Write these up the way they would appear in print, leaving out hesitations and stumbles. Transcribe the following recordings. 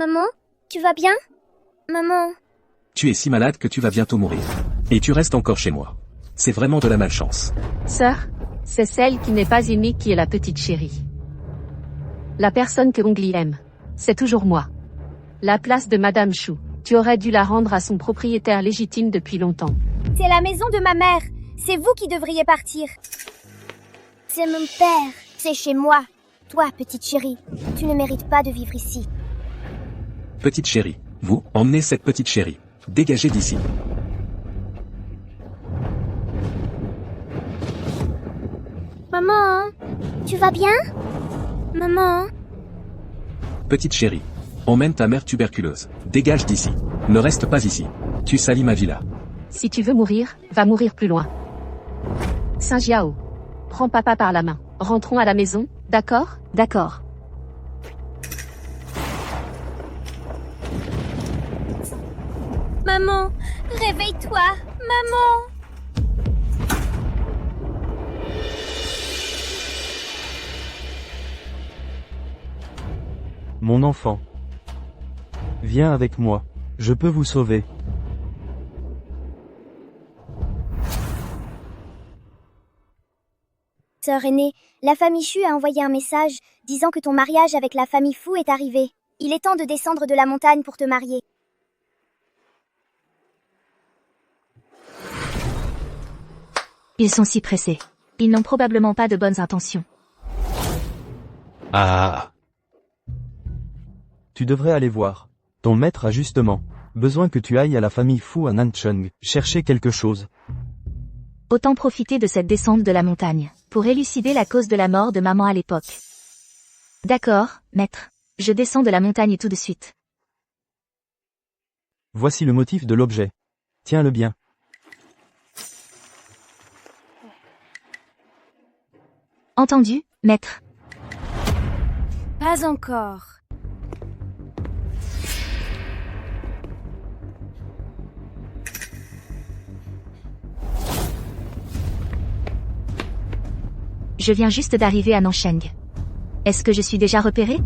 Maman, tu vas bien? Maman. Tu es si malade que tu vas bientôt mourir. Et tu restes encore chez moi. C'est vraiment de la malchance. Sœur, c'est celle qui n'est pas aimée qui est la petite chérie. La personne que Ongli aime. C'est toujours moi. La place de Madame Chou. Tu aurais dû la rendre à son propriétaire légitime depuis longtemps. C'est la maison de ma mère. C'est vous qui devriez partir. C'est mon père. C'est chez moi. Toi, petite chérie, tu ne mérites pas de vivre ici. Petite chérie, vous, emmenez cette petite chérie. Dégagez d'ici. Maman, tu vas bien? Maman. Petite chérie, emmène ta mère tuberculeuse. Dégage d'ici. Ne reste pas ici. Tu salis ma villa. Si tu veux mourir, va mourir plus loin. Saint-Jiao. Prends papa par la main. Rentrons à la maison, d'accord? D'accord. Maman, réveille-toi. Maman. Mon enfant. Viens avec moi. Je peux vous sauver. Sœur aînée, la famille Chu a envoyé un message disant que ton mariage avec la famille Fu est arrivé. Il est temps de descendre de la montagne pour te marier. Ils sont si pressés. Ils n'ont probablement pas de bonnes intentions. Ah. Tu devrais aller voir. Ton maître a justement besoin que tu ailles à la famille Fu à Nancheng, chercher quelque chose. Autant profiter de cette descente de la montagne, pour élucider la cause de la mort de maman à l'époque. D'accord, maître. Je descends de la montagne tout de suite. Voici le motif de l'objet. Tiens-le bien. Entendu, maître. Pas encore. Je viens juste d'arriver à Nancheng. Est-ce que je suis déjà repéré?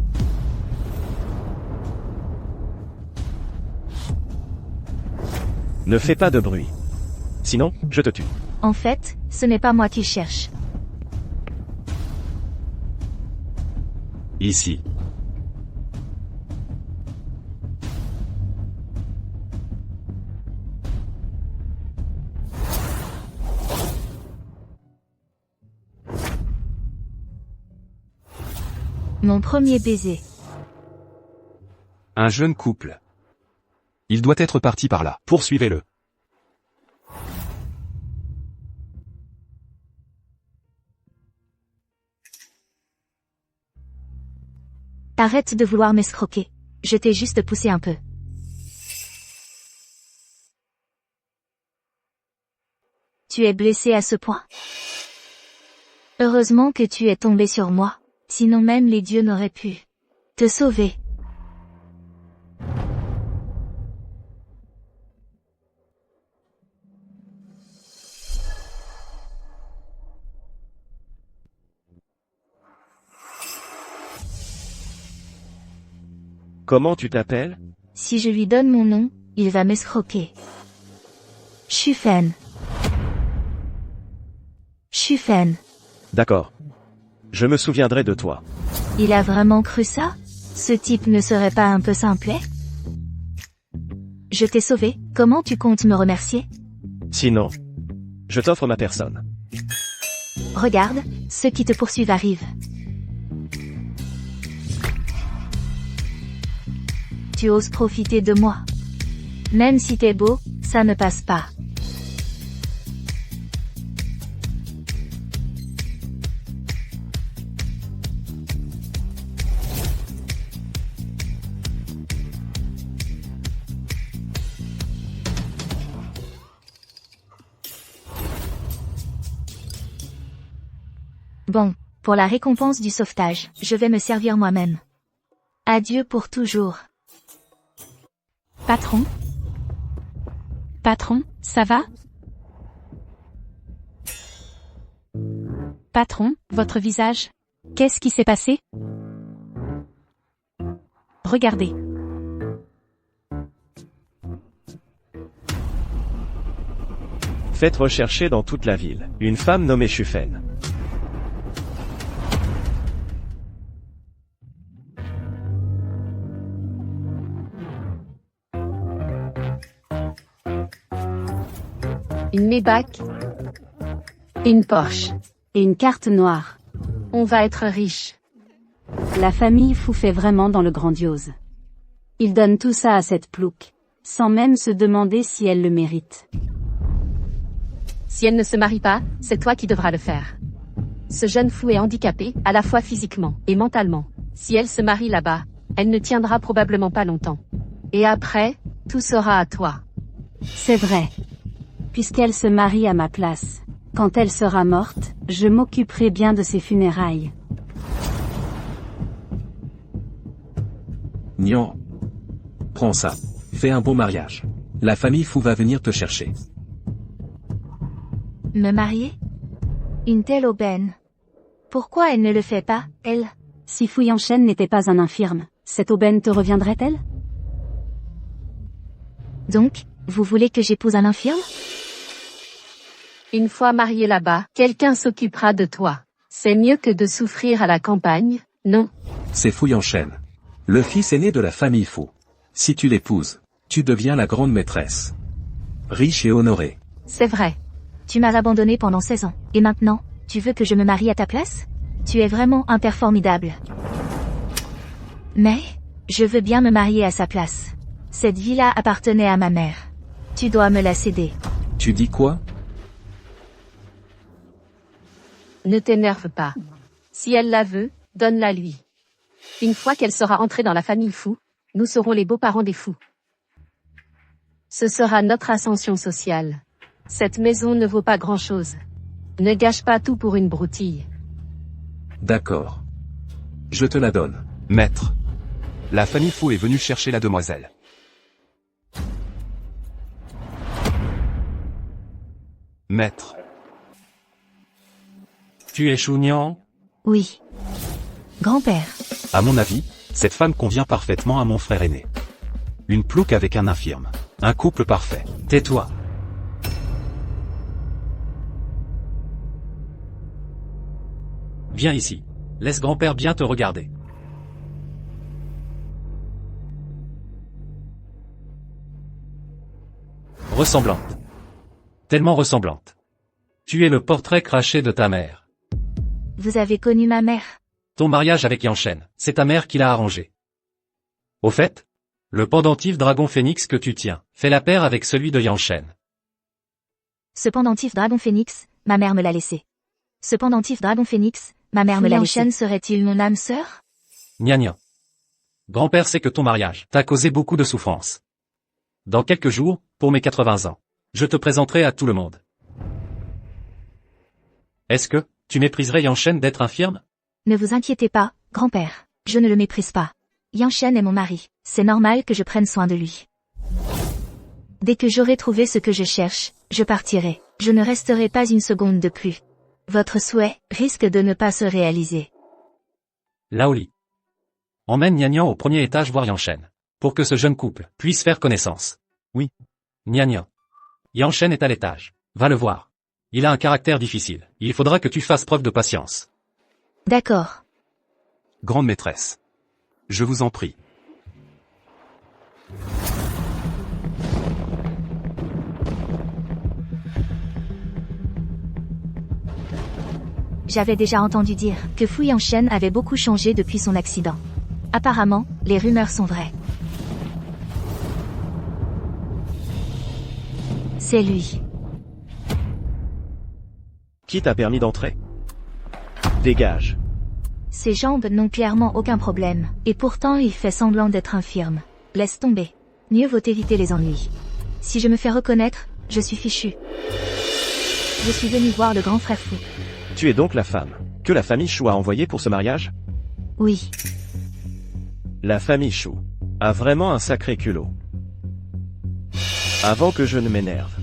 Ne fais pas de bruit. Sinon, je te tue. En fait, ce n'est pas moi qui cherche. Ici. Mon premier baiser. Un jeune couple. Il doit être parti par là. Poursuivez-le. Arrête de vouloir m'escroquer. Je t'ai juste poussé un peu. Tu es blessé à ce point. Heureusement que tu es tombé sur moi. Sinon même les dieux n'auraient pu te sauver. Comment tu t'appelles? Si je lui donne mon nom, il va m'escroquer. Shufen. Shufen. D'accord. Je me souviendrai de toi. Il a vraiment cru ça? Ce type ne serait pas un peu simplet? Je t'ai sauvé, comment tu comptes me remercier? Sinon, je t'offre ma personne. Regarde, ceux qui te poursuivent arrivent. Tu oses profiter de moi. Même si t'es beau, ça ne passe pas. Bon, pour la récompense du sauvetage, je vais me servir moi-même. Adieu pour toujours. Patron? Patron, ça va? Patron, votre visage. Qu'est-ce qui s'est passé? Regardez. Faites rechercher dans toute la ville une femme nommée Shufen. Une Maybach. Une Porsche. Et une carte noire. On va être riche. La famille Fu fait vraiment dans le grandiose. Ils donnent tout ça à cette plouc, sans même se demander si elle le mérite. Si elle ne se marie pas, c'est toi qui devras le faire. Ce jeune fou est handicapé, à la fois physiquement et mentalement. Si elle se marie là-bas, elle ne tiendra probablement pas longtemps. Et après, tout sera à toi. C'est vrai. Puisqu'elle se marie à ma place. Quand elle sera morte, je m'occuperai bien de ses funérailles. Nian. Prends ça. Fais un bon mariage. La famille Fu va venir te chercher. Me marier? Une telle aubaine. Pourquoi elle ne le fait pas, elle? Si Fu Yanshen n'était pas un infirme, cette aubaine te reviendrait-elle? Donc, vous voulez que j'épouse un infirme? Une fois marié là-bas, quelqu'un s'occupera de toi. C'est mieux que de souffrir à la campagne, non? C'est Fu Yanshen. Le fils aîné de la famille Fu. Si tu l'épouses, tu deviens la grande maîtresse. Riche et honorée. C'est vrai. Tu m'as abandonné pendant 16 ans. Et maintenant, tu veux que je me marie à ta place? Tu es vraiment un père formidable. Mais, je veux bien me marier à sa place. Cette villa appartenait à ma mère. Tu dois me la céder. Tu dis quoi? Ne t'énerve pas. Si elle la veut, donne-la lui. Une fois qu'elle sera entrée dans la famille Fu, nous serons les beaux-parents des fous. Ce sera notre ascension sociale. Cette maison ne vaut pas grand-chose. Ne gâche pas tout pour une broutille. D'accord. Je te la donne. Maître. La famille Fu est venue chercher la demoiselle. Maître. Tu es Chunian? Oui. Grand-père. À mon avis, cette femme convient parfaitement à mon frère aîné. Une plouc avec un infirme. Un couple parfait. Tais-toi. Viens ici. Laisse grand-père bien te regarder. Ressemblante. Tellement ressemblante. Tu es le portrait craché de ta mère. Vous avez connu ma mère? Ton mariage avec Yanshen, c'est ta mère qui l'a arrangé. Au fait, le pendentif dragon phénix que tu tiens, fait la paire avec celui de Yanshen. Ce pendentif dragon phénix, ma mère me l'a laissé. Ce pendentif dragon phénix, ma mère me l'a laissé. Serait-il mon âme sœur? Gna gna. Grand-père sait que ton mariage t'a causé beaucoup de souffrance. Dans quelques jours, pour mes 80 ans, je te présenterai à tout le monde. Est-ce que tu mépriserais Yanshen d'être infirme? Ne vous inquiétez pas, grand-père. Je ne le méprise pas. Yanshen est mon mari. C'est normal que je prenne soin de lui. Dès que j'aurai trouvé ce que je cherche, je partirai. Je ne resterai pas une seconde de plus. Votre souhait risque de ne pas se réaliser. Laoli. Emmène Nian au premier étage voir Yanshen, pour que ce jeune couple puisse faire connaissance. Oui. Nian. Yanshen est à l'étage. Va le voir. Il a un caractère difficile. Il faudra que tu fasses preuve de patience. D'accord. Grande maîtresse. Je vous en prie. J'avais déjà entendu dire que Fu Yanshen avait beaucoup changé depuis son accident. Apparemment, les rumeurs sont vraies. C'est lui. Qui t'a permis d'entrer? Dégage. Ses jambes n'ont clairement aucun problème, et pourtant il fait semblant d'être infirme. Laisse tomber. Mieux vaut éviter les ennuis. Si je me fais reconnaître, je suis fichu. Je suis venu voir le grand frère Fu. Tu es donc la femme que la famille Shu a envoyée pour ce mariage? Oui. La famille Shu a vraiment un sacré culot. Avant que je ne m'énerve,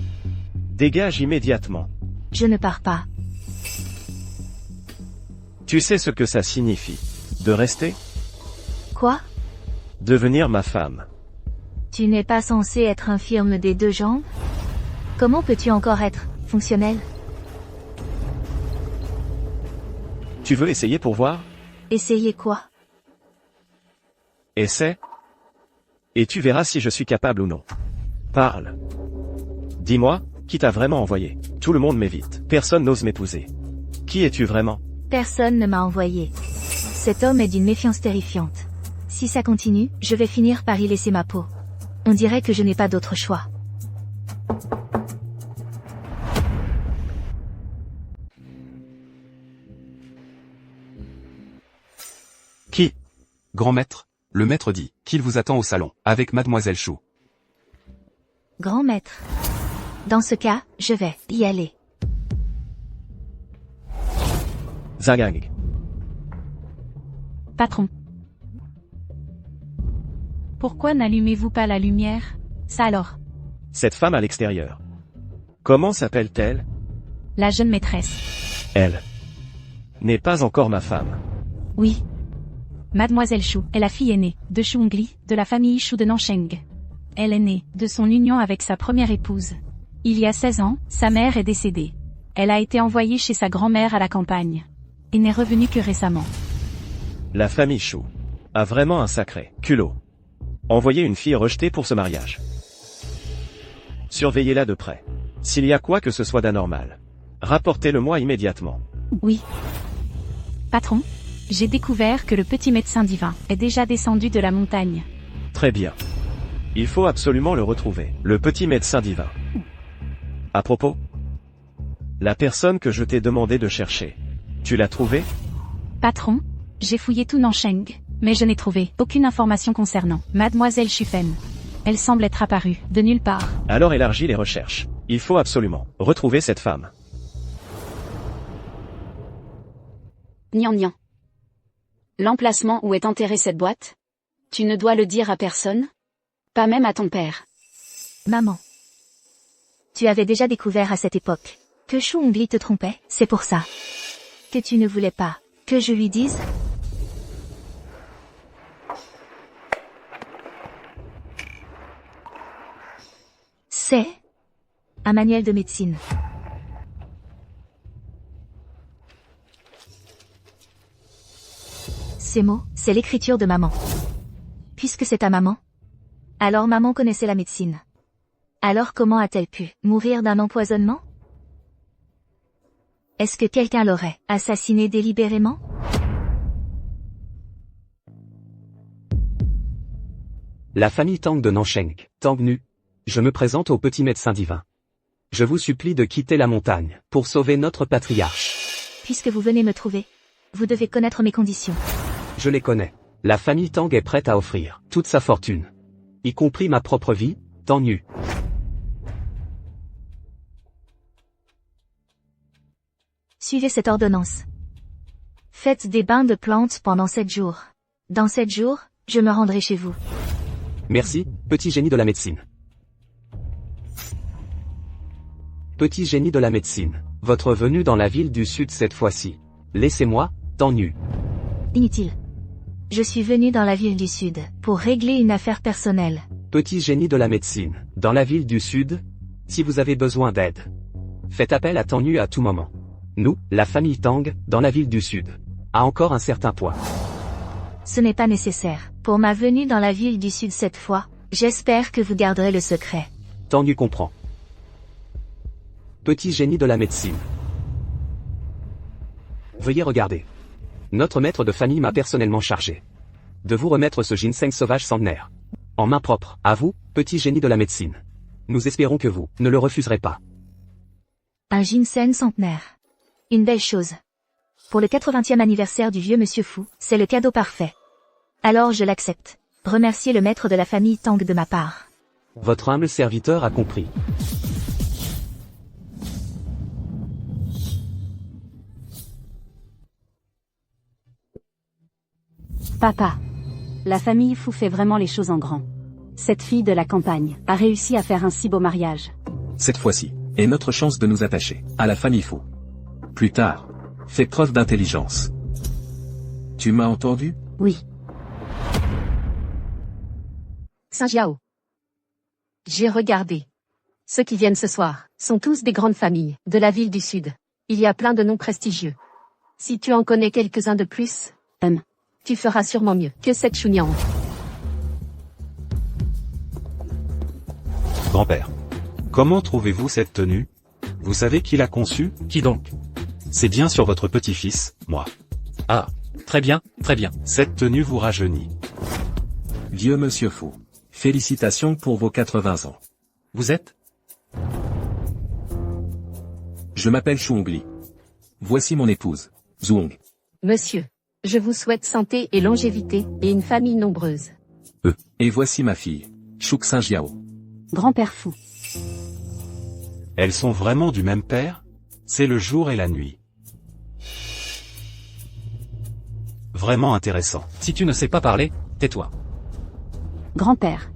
dégage immédiatement. Je ne pars pas. Tu sais ce que ça signifie? De rester? Quoi? Devenir ma femme. Tu n'es pas censé être infirme des deux jambes? Comment peux-tu encore être Fonctionnel? Tu veux essayer pour voir? Essayez quoi? Essaie. Et tu verras si je suis capable ou non. Parle. Dis-moi, qui t'a vraiment envoyé? Tout le monde m'évite. Personne n'ose m'épouser. Qui es-tu vraiment? Personne ne m'a envoyé. Cet homme est d'une méfiance terrifiante. Si ça continue, je vais finir par y laisser ma peau. On dirait que je n'ai pas d'autre choix. Qui? Grand maître, le maître dit qu'il vous attend au salon, avec mademoiselle Chou. Grand maître. Dans ce cas, je vais y aller. Zagang. Patron. Pourquoi n'allumez-vous pas la lumière? Ça alors? Cette femme à l'extérieur. Comment s'appelle-t-elle? La jeune maîtresse. Elle. N'est pas encore ma femme. Oui. Mademoiselle Chou est la fille aînée de Chungli, de la famille Chou de Nansheng. Elle est née de son union avec sa première épouse. Il y a 16 ans, sa mère est décédée. Elle a été envoyée chez sa grand-mère à la campagne. Et n'est revenue que récemment. La famille Chou a vraiment un sacré culot. Envoyer une fille rejetée pour ce mariage. Surveillez-la de près. S'il y a quoi que ce soit d'anormal, rapportez-le-moi immédiatement. Oui. Patron, j'ai découvert que le petit médecin divin est déjà descendu de la montagne. Très bien. Il faut absolument le retrouver, le petit médecin divin. À propos, la personne que je t'ai demandé de chercher, tu l'as trouvée? Patron, j'ai fouillé tout Nansheng, mais je n'ai trouvé aucune information concernant Mademoiselle Chufen. Elle semble être apparue de nulle part. Alors élargis les recherches. Il faut absolument retrouver cette femme. Nian Nian. L'emplacement où est enterrée cette boîte? Tu ne dois le dire à personne? Pas même à ton père. Maman. Tu avais déjà découvert à cette époque que Chungli te trompait, c'est pour ça que tu ne voulais pas que je lui dise? C'est un manuel de médecine. Ces mots, c'est l'écriture de maman. Puisque c'est ta maman, alors maman connaissait la médecine. Alors comment a-t-elle pu mourir d'un empoisonnement? Est-ce que quelqu'un l'aurait assassiné délibérément? La famille Tang de Nansheng, Tang Nu. Je me présente au petit médecin divin. Je vous supplie de quitter la montagne pour sauver notre patriarche. Puisque vous venez me trouver, vous devez connaître mes conditions. Je les connais. La famille Tang est prête à offrir toute sa fortune, y compris ma propre vie, Tang Nu. Suivez cette ordonnance. Faites des bains de plantes pendant 7 jours. Dans 7 jours, je me rendrai chez vous. Merci, petit génie de la médecine. Petit génie de la médecine, votre venue dans la ville du Sud cette fois-ci. Laissez-moi, Tang Nu. Inutile. Je suis venu dans la ville du Sud pour régler une affaire personnelle. Petit génie de la médecine, dans la ville du Sud, si vous avez besoin d'aide, faites appel à Tang Nu à tout moment. Nous, la famille Tang, dans la ville du Sud, a encore un certain poids. Ce n'est pas nécessaire. Pour ma venue dans la ville du Sud cette fois, j'espère que vous garderez le secret. Tang Nu comprend. Petit génie de la médecine. Veuillez regarder. Notre maître de famille m'a personnellement chargé de vous remettre ce ginseng sauvage centenaire. En main propre, à vous, petit génie de la médecine. Nous espérons que vous ne le refuserez pas. Un ginseng centenaire. Une belle chose. Pour le 80e anniversaire du vieux monsieur fou, c'est le cadeau parfait. Alors je l'accepte. Remerciez le maître de la famille Tang de ma part. Votre humble serviteur a compris. Papa. La famille Fou fait vraiment les choses en grand. Cette fille de la campagne a réussi à faire un si beau mariage. Cette fois-ci est notre chance de nous attacher à la famille Fou. Plus tard, fais preuve d'intelligence. Tu m'as entendu? Oui. Saint Jiao. J'ai regardé Ceux qui viennent ce soir sont tous des grandes familles de la ville du Sud. Il y a plein de noms prestigieux. Si tu en connais quelques-uns de plus, tu feras sûrement mieux que cette Chunian. Grand-père. Comment trouvez-vous cette tenue? Vous savez qui l'a conçue? Qui donc? C'est bien sur votre petit-fils, moi. Ah, très bien, très bien. Cette tenue vous rajeunit. Vieux monsieur fou. Félicitations pour vos 80 ans. Vous êtes? Je m'appelle Chungli. Voici mon épouse, Zhuang. Monsieur, je vous souhaite santé et longévité, et une famille nombreuse. Et voici ma fille, Shuk Saint-Jiao. Grand-père fou. Elles sont vraiment du même père? C'est le jour et la nuit. Vraiment intéressant. Si tu ne sais pas parler, tais-toi. Grand-père.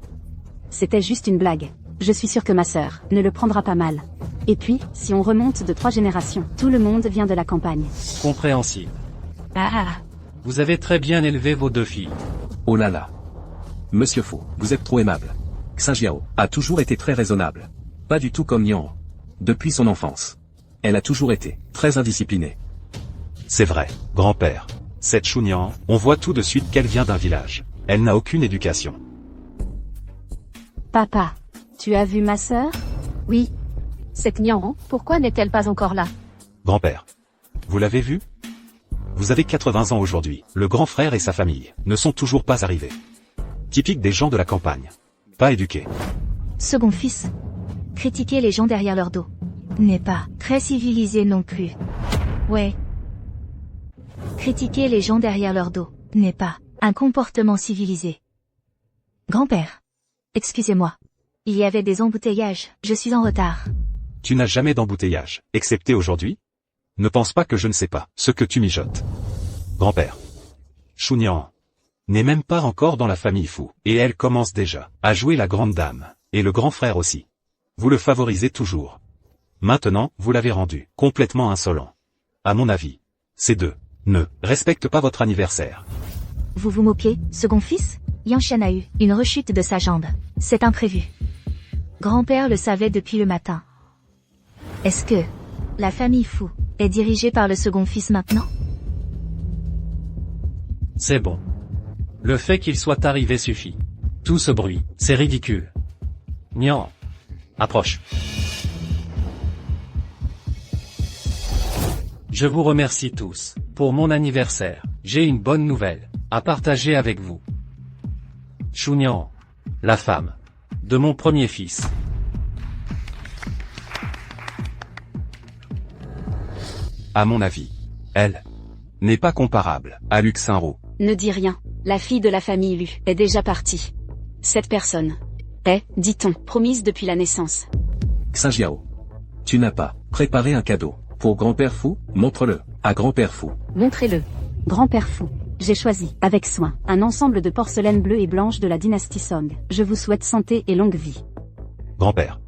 C'était juste une blague. Je suis sûre que ma sœur ne le prendra pas mal. Et puis, si on remonte de 3 générations, tout le monde vient de la campagne. Compréhensible. Ah. Vous avez très bien élevé vos 2 filles. Oh là là. Monsieur Fou, vous êtes trop aimable. Xinjiao a toujours été très raisonnable. Pas du tout comme Nian. Depuis son enfance. Elle a toujours été très indisciplinée. C'est vrai, grand-père. Cette Chunian, on voit tout de suite qu'elle vient d'un village. Elle n'a aucune éducation. Papa, tu as vu ma sœur? Oui. Cette Nian, pourquoi n'est-elle pas encore là? Grand-père. Vous l'avez vue? Vous avez 80 ans aujourd'hui. Le grand frère et sa famille ne sont toujours pas arrivés. Typique des gens de la campagne. Pas éduqués. Second fils. Critiquer les gens derrière leur dos. N'est pas très civilisé non plus. Ouais. Critiquer les gens derrière leur dos n'est pas un comportement civilisé. Grand-père. Excusez-moi. Il y avait des embouteillages, je suis en retard. Tu n'as jamais d'embouteillage, excepté aujourd'hui? Ne pense pas que je ne sais pas ce que tu mijotes. Grand-père. Chunian n'est même pas encore dans la famille fou, et elle commence déjà à jouer la grande dame, et le grand frère aussi. Vous le favorisez toujours. Maintenant, vous l'avez rendu complètement insolent. À mon avis, ces deux ne respectent pas votre anniversaire. Vous vous moquez, second fils? Yanshan a eu une rechute de sa jambe. C'est imprévu. Grand-père le savait depuis le matin. Est-ce que la famille fou est dirigée par le second fils maintenant? C'est bon. Le fait qu'il soit arrivé suffit. Tout ce bruit, c'est ridicule. Nian. Approche. Je vous remercie tous. Pour mon anniversaire, j'ai une bonne nouvelle à partager avec vous. Chunian, la femme de mon premier fils. À mon avis, elle n'est pas comparable à Luxinro. Ne dis rien. La fille de la famille Lu est déjà partie. Cette personne est, dit-on, promise depuis la naissance. Xinjiao. Tu n'as pas préparé un cadeau pour grand-père fou? Montre-le à grand-père fou. Montrez-le. Grand-père fou. J'ai choisi, avec soin, un ensemble de porcelaine bleue et blanche de la dynastie Song. Je vous souhaite santé et longue vie. Grand-père.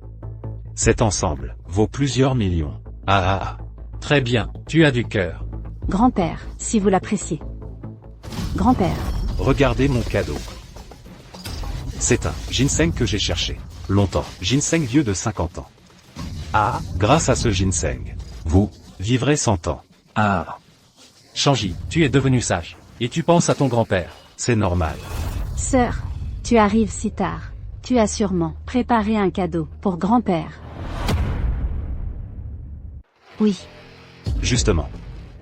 Cet ensemble vaut plusieurs millions. Ah. Très bien, tu as du cœur. Grand-père, si vous l'appréciez. Grand-père. Regardez mon cadeau. C'est un ginseng que j'ai cherché longtemps. Ginseng vieux de 50 ans. Ah, grâce à ce ginseng, vous vivrez 100 ans. Ah. Shanji, tu es devenu sage. Et tu penses à ton grand-père. C'est normal. Sœur, tu arrives si tard. Tu as sûrement préparé un cadeau pour grand-père. Oui. Justement.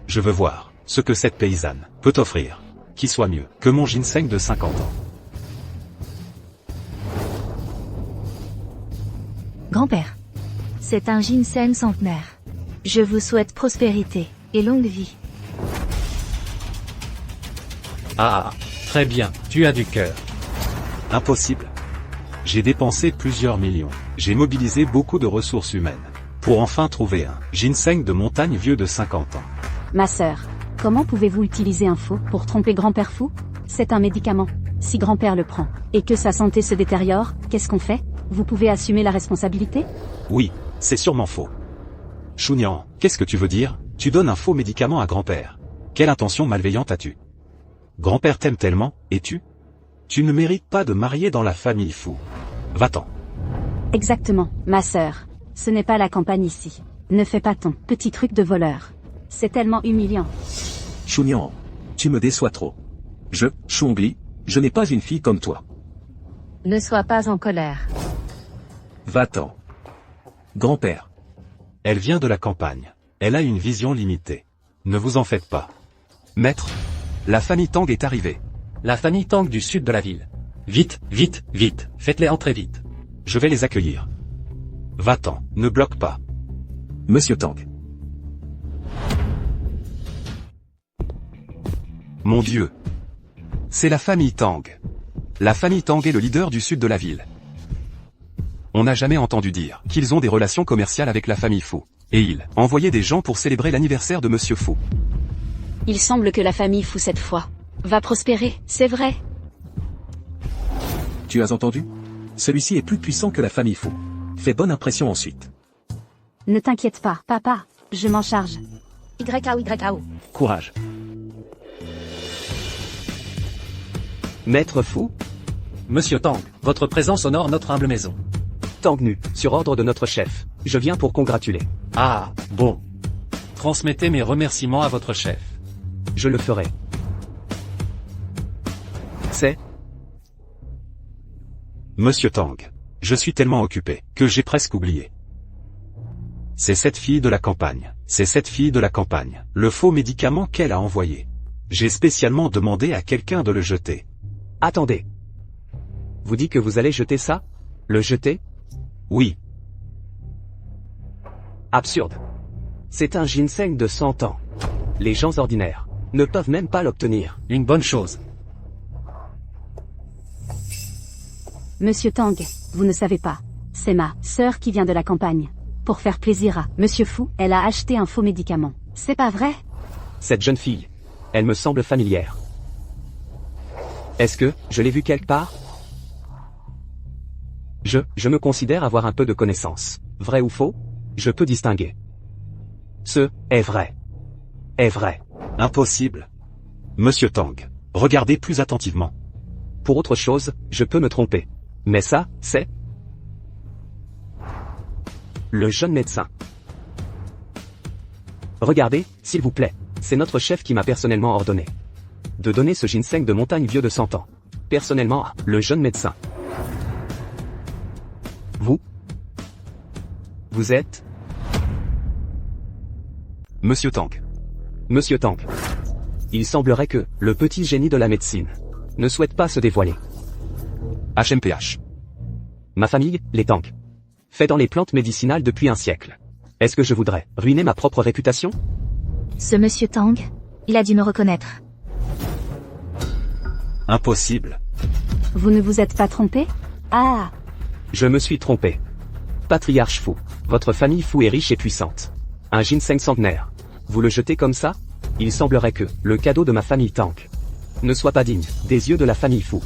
Je veux voir ce que cette paysanne peut offrir, qui soit mieux que mon ginseng de 50 ans. Grand-père. C'est un ginseng centenaire. Je vous souhaite prospérité et longue vie. Ah, très bien, tu as du cœur. Impossible. J'ai dépensé plusieurs millions. J'ai mobilisé beaucoup de ressources humaines pour enfin trouver un ginseng de montagne vieux de 50 ans. Ma sœur, comment pouvez-vous utiliser un faux pour tromper grand-père fou? C'est un médicament. Si grand-père le prend, et que sa santé se détériore, qu'est-ce qu'on fait? Vous pouvez assumer la responsabilité? Oui, c'est sûrement faux. Chunian, qu'est-ce que tu veux dire? Tu donnes un faux médicament à grand-père. Quelle intention malveillante as-tu? Grand-père t'aime tellement, et tu ne mérites pas de marier dans la famille fou. Va-t'en. Exactement, ma sœur. Ce n'est pas la campagne ici. Ne fais pas ton petit truc de voleur. C'est tellement humiliant. Chunian, tu me déçois trop. Chongli, je n'ai pas une fille comme toi. Ne sois pas en colère. Va-t'en. Grand-père. Elle vient de la campagne. Elle a une vision limitée. Ne vous en faites pas. Maître, la famille Tang est arrivée. La famille Tang du sud de la ville. Vite, vite, vite, faites-les entrer vite. Je vais les accueillir. Va-t'en, ne bloque pas. Monsieur Tang. Mon Dieu. C'est la famille Tang. La famille Tang est le leader du sud de la ville. On n'a jamais entendu dire qu'ils ont des relations commerciales avec la famille Fu. Et ils envoyaient des gens pour célébrer l'anniversaire de Monsieur Fu. Il semble que la famille Fu cette fois va prospérer, c'est vrai. Tu as entendu? Celui-ci est plus puissant que la famille Fu. Fais bonne impression ensuite. Ne t'inquiète pas, papa, je m'en charge. YAO. Courage. Maître Fu, Monsieur Tang, votre présence honore notre humble maison. Tang Nu, sur ordre de notre chef. Je viens pour congratuler. Ah, bon. Transmettez mes remerciements à votre chef. Je le ferai. C'est Monsieur Tang. Je suis tellement occupé que j'ai presque oublié. C'est cette fille de la campagne. C'est cette fille de la campagne. Le faux médicament qu'elle a envoyé. J'ai spécialement demandé à quelqu'un de le jeter. Attendez. Vous dites que vous allez jeter ça? Le jeter? Oui. Absurde. C'est un ginseng de 100 ans. Les gens ordinaires ne peuvent même pas l'obtenir. Une bonne chose. Monsieur Tang, vous ne savez pas. C'est ma sœur qui vient de la campagne. Pour faire plaisir à Monsieur Fu, elle a acheté un faux médicament. C'est pas vrai? Cette jeune fille, elle me semble familière. Est-ce que je l'ai vue quelque part? Je me considère avoir un peu de connaissance. Vrai ou faux? Je peux distinguer. Ce est vrai. Est vrai. Impossible. Monsieur Tang, regardez plus attentivement. Pour autre chose, je peux me tromper. Mais ça, c'est le jeune médecin. Regardez, s'il vous plaît. C'est notre chef qui m'a personnellement ordonné de donner ce ginseng de montagne vieux de 100 ans. Personnellement à le jeune médecin. Vous êtes Monsieur Tang. Monsieur Tang. Il semblerait que le petit génie de la médecine ne souhaite pas se dévoiler. HMPH. Ma famille, les Tang, fait dans les plantes médicinales depuis un siècle. Est-ce que je voudrais ruiner ma propre réputation? Ce monsieur Tang, il a dû me reconnaître. Impossible. Vous ne vous êtes pas trompé? Ah! Je me suis trompé. Patriarche Fu, votre famille Fu est riche et puissante. Un ginseng centenaire. Vous le jetez comme ça? Il semblerait que le cadeau de ma famille Tang ne soit pas digne des yeux de la famille Fu.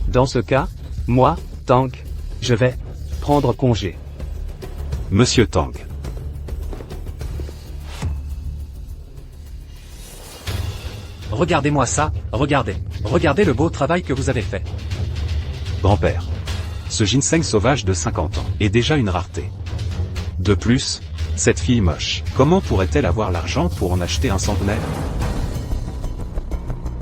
Dans ce cas, moi, Tang, je vais prendre congé. Monsieur Tang. Regardez-moi ça, regardez. Regardez le beau travail que vous avez fait. Grand-père. Ce ginseng sauvage de 50 ans est déjà une rareté. De plus, cette fille moche, comment pourrait-elle avoir l'argent pour en acheter un centenaire?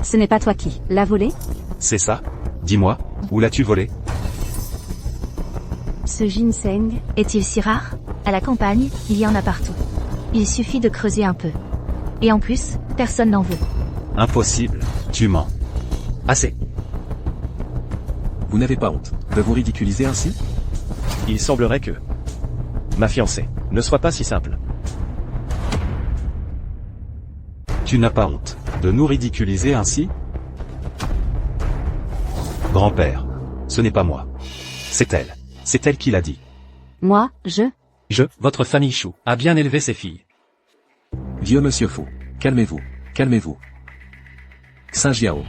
Ce n'est pas toi qui l'as volé? C'est ça? Dis-moi, où l'as-tu volé? Ce ginseng Est-il si rare? À la campagne, il y en a partout. Il suffit de creuser un peu. Et en plus, personne n'en veut. Impossible, tu mens. Assez. Vous n'avez pas honte de vous ridiculiser ainsi? Il semblerait que ma fiancée ne soit pas si simple. Tu n'as pas honte de nous ridiculiser ainsi? Grand-père, ce n'est pas moi. C'est elle. C'est elle qui l'a dit. Moi, Votre famille Chou a bien élevé ses filles. Vieux monsieur Fu, calmez-vous, calmez-vous. Saint-Jiao.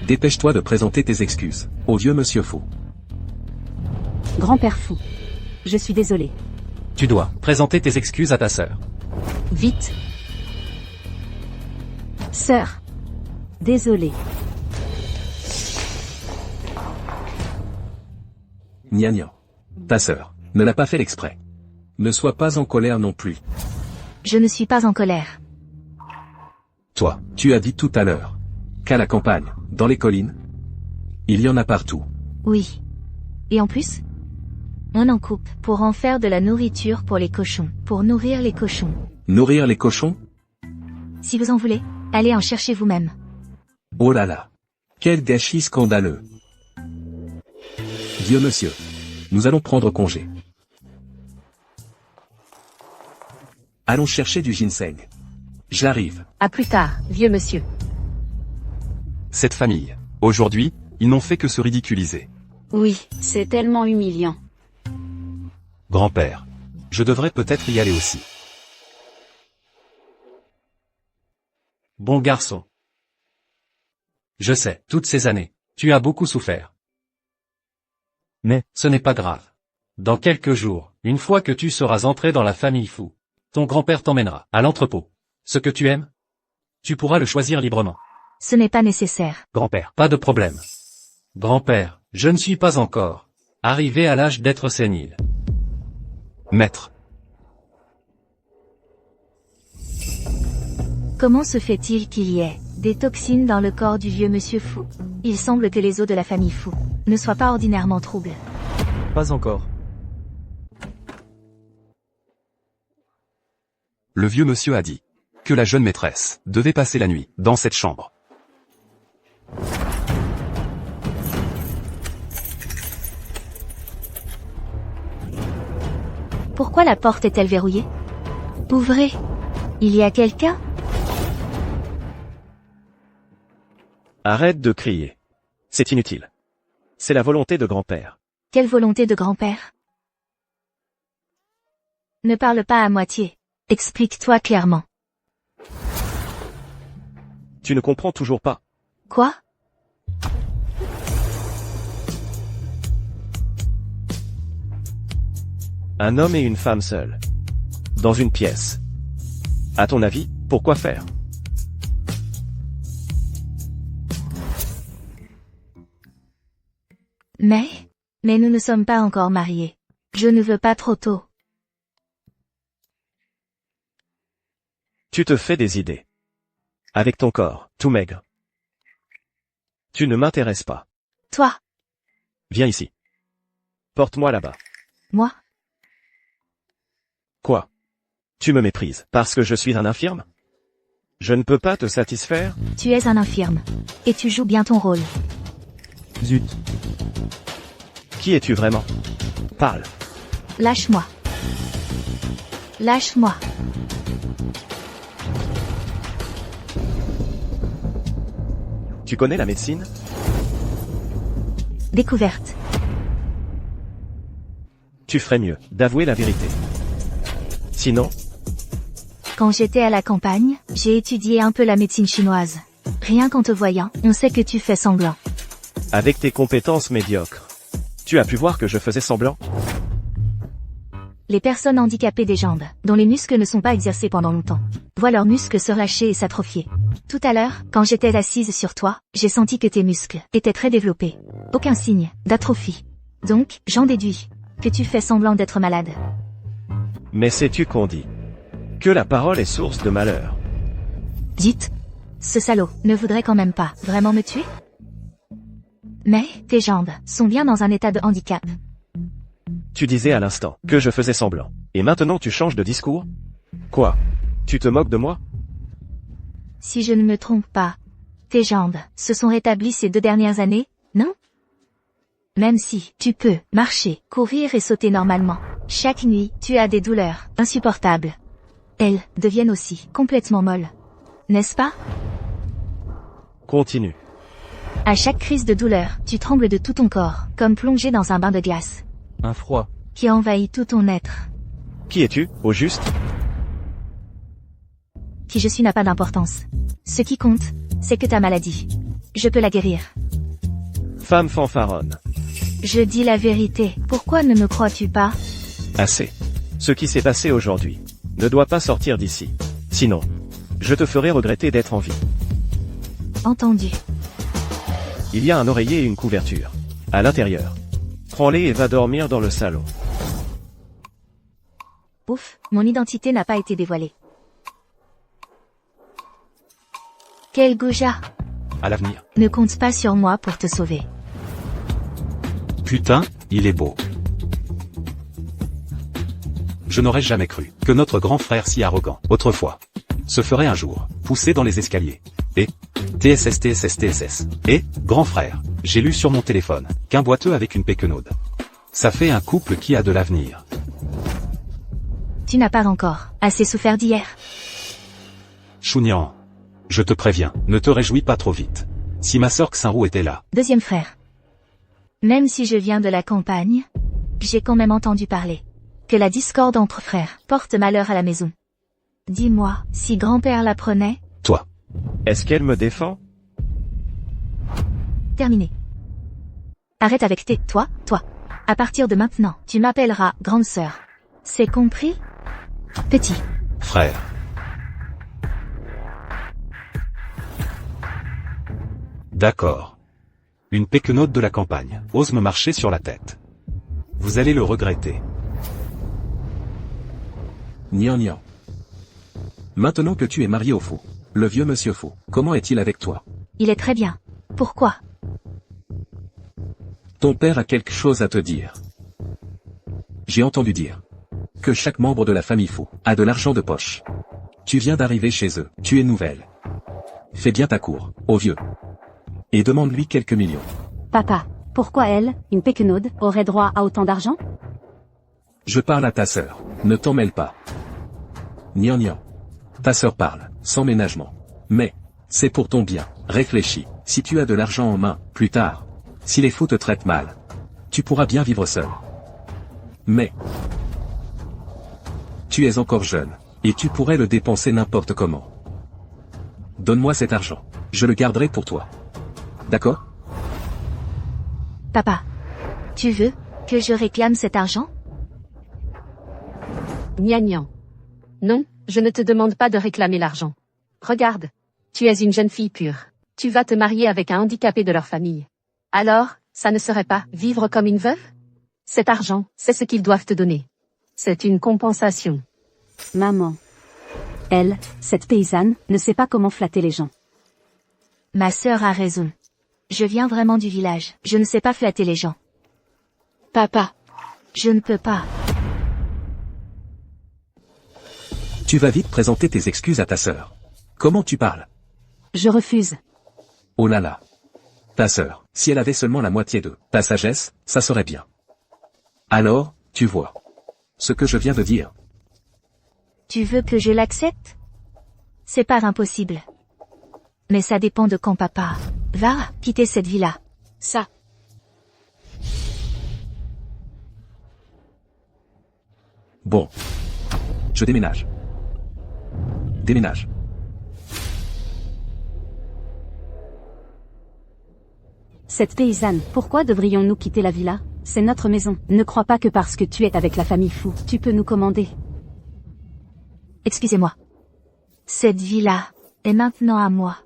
Dépêche-toi de présenter tes excuses au vieux monsieur Fu. Grand-père Fu. Je suis désolé. Tu dois présenter tes excuses à ta sœur. Vite. Sœur. Désolé. Nia nia. Ta sœur ne l'a pas fait l'exprès. Ne sois pas en colère non plus. Je ne suis pas en colère. Toi, tu as dit tout à l'heure qu'à la campagne, dans les collines, il y en a partout. Oui. Et en plus, on en coupe pour en faire de la nourriture pour les cochons, pour nourrir les cochons. Nourrir les cochons? Si vous en voulez, allez en chercher vous-même. Oh là là. Quel gâchis scandaleux. Dieu monsieur. Nous allons prendre congé. Allons chercher du ginseng. J'arrive. À plus tard, vieux monsieur. Cette famille, aujourd'hui, ils n'ont fait que se ridiculiser. Oui, c'est tellement humiliant. Grand-père, je devrais peut-être y aller aussi. Bon garçon. Je sais, toutes ces années, tu as beaucoup souffert. Mais, Ce n'est pas grave. Dans quelques jours, une fois que tu seras entré dans la famille fou, ton grand-père t'emmènera à l'entrepôt. Ce que tu aimes, tu pourras le choisir librement. Ce n'est pas nécessaire. Grand-père. Pas de problème. Grand-père, je ne suis pas encore arrivé à l'âge d'être sénile. Maître, Comment se fait-il qu'il y ait des toxines dans le corps du vieux monsieur fou? Il semble que les os de la famille fou ne soient pas ordinairement troubles. pas encore. le vieux monsieur a dit que la jeune maîtresse devait passer la nuit dans cette chambre. Pourquoi la porte est-elle verrouillée? Ouvrez. Il y a quelqu'un? Arrête de crier. C'est inutile. C'est la volonté de grand-père. Quelle volonté de grand-père? Ne parle pas à moitié. Explique-toi clairement. Tu ne comprends toujours pas. Quoi? Un homme et une femme seuls. Dans une pièce. À ton avis, pourquoi faire? Mais nous ne sommes pas encore mariés. Je ne veux pas trop tôt. Tu te fais des idées. Avec ton corps, tout maigre. Tu ne m'intéresses pas. Toi? Viens ici. Porte-moi là-bas. Moi? Quoi? Tu me méprises parce que je suis un infirme? Je ne peux pas te satisfaire? Tu es un infirme. Et tu joues bien ton rôle. Zut. Qui es-tu vraiment? Parle. Lâche-moi. Lâche-moi. Tu connais la médecine? Découverte. Tu ferais mieux d'avouer la vérité. Sinon, Quand j'étais à la campagne, j'ai étudié un peu la médecine chinoise. Rien qu'en te voyant, on sait que tu fais semblant. avec tes compétences médiocres, tu as pu voir que je faisais semblant? Les personnes handicapées des jambes, dont les muscles ne sont pas exercés pendant longtemps, voient leurs muscles se relâcher et s'atrophier. Tout à l'heure, quand j'étais assise sur toi, j'ai senti que tes muscles étaient très développés. Aucun signe d'atrophie. Donc, j'en déduis que tu fais semblant d'être malade. Mais sais-tu qu'on dit que la parole est source de malheur? Dites, ce salaud ne voudrait quand même pas vraiment me tuer? Mais, tes jambes sont bien dans un état de handicap. Tu disais à l'instant que je faisais semblant. Et maintenant tu changes de discours? Quoi? Tu te moques de moi? Si je ne me trompe pas, tes jambes se sont rétablies ces 2 dernières années, non? Même si tu peux marcher, courir et sauter normalement, chaque nuit, tu as des douleurs insupportables. Elles deviennent aussi complètement molles. N'est-ce pas? Continue. À chaque crise de douleur, tu trembles de tout ton corps, comme plongé dans un bain de glace, Un froid. qui envahit tout ton être. Qui es-tu, au juste? Qui je suis n'a pas d'importance. Ce qui compte, c'est que ta maladie, je peux la guérir. Femme fanfaronne. Je dis la vérité, pourquoi ne me crois-tu pas? Assez. Ce qui s'est passé aujourd'hui ne doit pas sortir d'ici. Sinon, je te ferai regretter d'être en vie. Entendu. Il y a un oreiller et une couverture. À l'intérieur. Prends-les et va dormir dans le salon. Ouf, mon identité n'a pas été dévoilée. Quel goujat! À l'avenir. Ne compte pas sur moi pour te sauver. Putain, il est beau. Je n'aurais jamais cru que notre grand frère si arrogant, autrefois, se ferait un jour pousser dans les escaliers. Et TSS. Et, grand frère, j'ai lu sur mon téléphone qu'un boiteux avec une péquenaude. Ça fait un couple qui a de l'avenir. Tu n'as pas encore assez souffert d'hier. Chounian. Je te préviens, ne te réjouis pas trop vite. Si ma sœur Xinru était là. Deuxième frère. Même si je viens de la campagne, j'ai quand même entendu parler que la discorde entre frères porte malheur à la maison. Dis-moi, si grand-père l'apprenait... Toi. Est-ce qu'elle me défend? Terminé. Arrête avec tes toi. À partir de maintenant, tu m'appelleras grande sœur. C'est compris? Petit. Frère. D'accord. Une péquenaude de la campagne ose me marcher sur la tête. Vous allez le regretter. Nian. Maintenant que tu es marié au fou, le vieux monsieur fou, comment est-il avec toi? Il est très bien. Pourquoi? Ton père a quelque chose à te dire. J'ai entendu dire que chaque membre de la famille fou a de l'argent de poche. Tu viens d'arriver chez eux, tu es nouvelle. Fais bien ta cour, au vieux. Et demande-lui quelques millions. Papa, pourquoi elle, une péquenaude, aurait droit à autant d'argent? Je parle à ta sœur, ne t'en mêle pas. Nian. Ta sœur parle, sans ménagement. Mais, c'est pour ton bien, réfléchis, si tu as de l'argent en main, plus tard, si les fous te traitent mal, tu pourras bien vivre seul. Mais, tu es encore jeune, et tu pourrais le dépenser n'importe comment. Donne-moi cet argent, je le garderai pour toi. D'accord? Papa, tu veux que je réclame cet argent? Nian. Non, je ne te demande pas de réclamer l'argent. Regarde. Tu es une jeune fille pure. Tu vas te marier avec un handicapé de leur famille. Alors, ça ne serait pas vivre comme une veuve? Cet argent, c'est ce qu'ils doivent te donner. C'est une compensation. Maman. Elle, cette paysanne, ne sait pas comment flatter les gens. Ma sœur a raison. Je viens vraiment du village. Je ne sais pas flatter les gens. Papa. Je ne peux pas. Tu vas vite présenter tes excuses à ta sœur. Comment tu parles? Je refuse. Oh là là. Ta sœur, si elle avait seulement la moitié de ta sagesse, ça serait bien. Alors, tu vois ce que je viens de dire. Tu veux que je l'accepte? C'est pas impossible. Mais ça dépend de quand papa va quitter cette villa. Ça. Bon. Je déménage. Déménage. Cette paysanne, pourquoi devrions-nous quitter la villa? C'est notre maison. Ne crois pas que parce que tu es avec la famille fou, tu peux nous commander. Excusez-moi. Cette villa est maintenant à moi.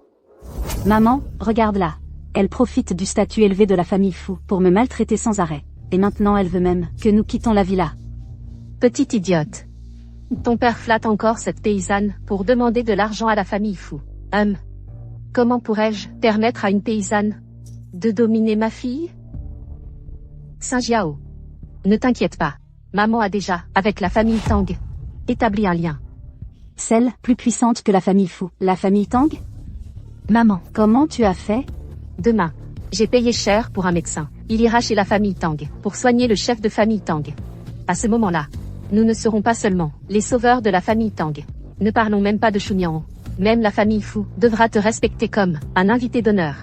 Maman, regarde-la. Elle profite du statut élevé de la famille fou pour me maltraiter sans arrêt. Et maintenant elle veut même que nous quittons la villa. Petite idiote. Ton père flatte encore cette paysanne pour demander de l'argent à la famille fou. Comment pourrais-je permettre à une paysanne de dominer ma fille? Saint-Jiao. Ne t'inquiète pas. Maman a déjà, avec la famille Tang, établi un lien. Celle plus puissante que la famille fou. La famille Tang? Maman. Comment tu as fait? Demain, j'ai payé cher pour un médecin. Il ira chez la famille Tang pour soigner le chef de famille Tang. À ce moment-là, nous ne serons pas seulement les sauveurs de la famille Tang. Ne parlons même pas de Chounian. Même la famille Fu devra te respecter comme un invité d'honneur.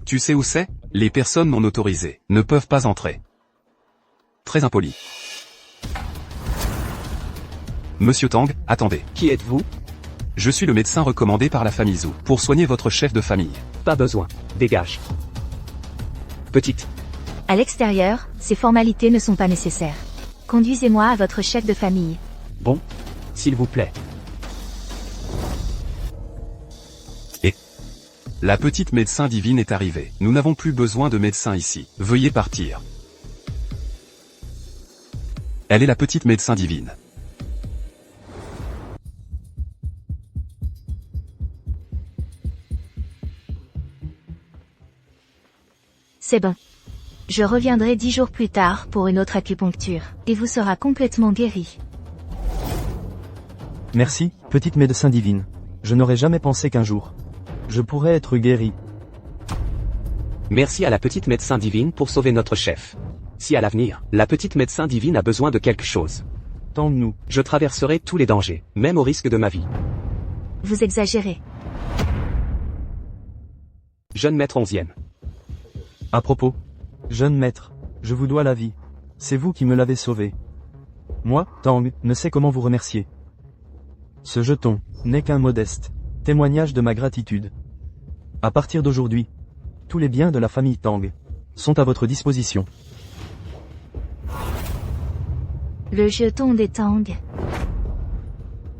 Tu sais où c'est? Les personnes non autorisées ne peuvent pas entrer. Très impoli. Monsieur Tang, attendez. Qui êtes-vous? Je suis le médecin recommandé par la famille Zhou pour soigner votre chef de famille. Pas besoin. Dégage. Petite. À l'extérieur, ces formalités ne sont pas nécessaires. Conduisez-moi à votre chef de famille. Bon. S'il vous plaît. La petite médecin divine est arrivée. Nous n'avons plus besoin de médecin ici. Veuillez partir. Elle est la petite médecin divine. C'est bon. Je reviendrai 10 jours plus tard pour une autre acupuncture, et vous sera complètement guéri. Merci, petite médecin divine. Je n'aurais jamais pensé qu'un jour, je pourrais être guéri. Merci à la petite médecin divine pour sauver notre chef. Si à l'avenir, la petite médecin divine a besoin de quelque chose, Tende-nous. je traverserai tous les dangers, même au risque de ma vie. Vous exagérez. Jeune maître 11e. À propos, jeune maître, je vous dois la vie. C'est vous qui me l'avez sauvé. Moi, Tang, ne sais comment vous remercier. Ce jeton n'est qu'un modeste témoignage de ma gratitude. À partir d'aujourd'hui, tous les biens de la famille Tang sont à votre disposition. Le jeton des Tang.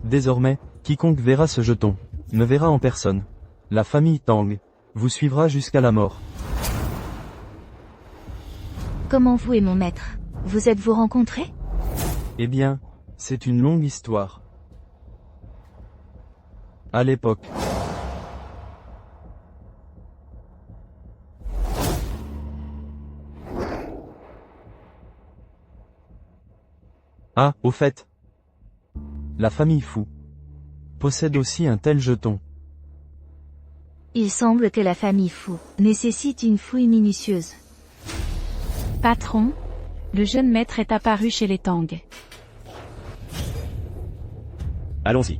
Désormais, quiconque verra ce jeton me verra en personne. La famille Tang vous suivra jusqu'à la mort. Comment vous et mon maître, vous êtes-vous rencontrés? Eh bien, c'est une longue histoire. À l'époque, ah, au fait, la famille Fu possède aussi un tel jeton. Il semble que la famille Fu nécessite une fouille minutieuse. Patron, le jeune maître est apparu chez les Tang. Allons-y.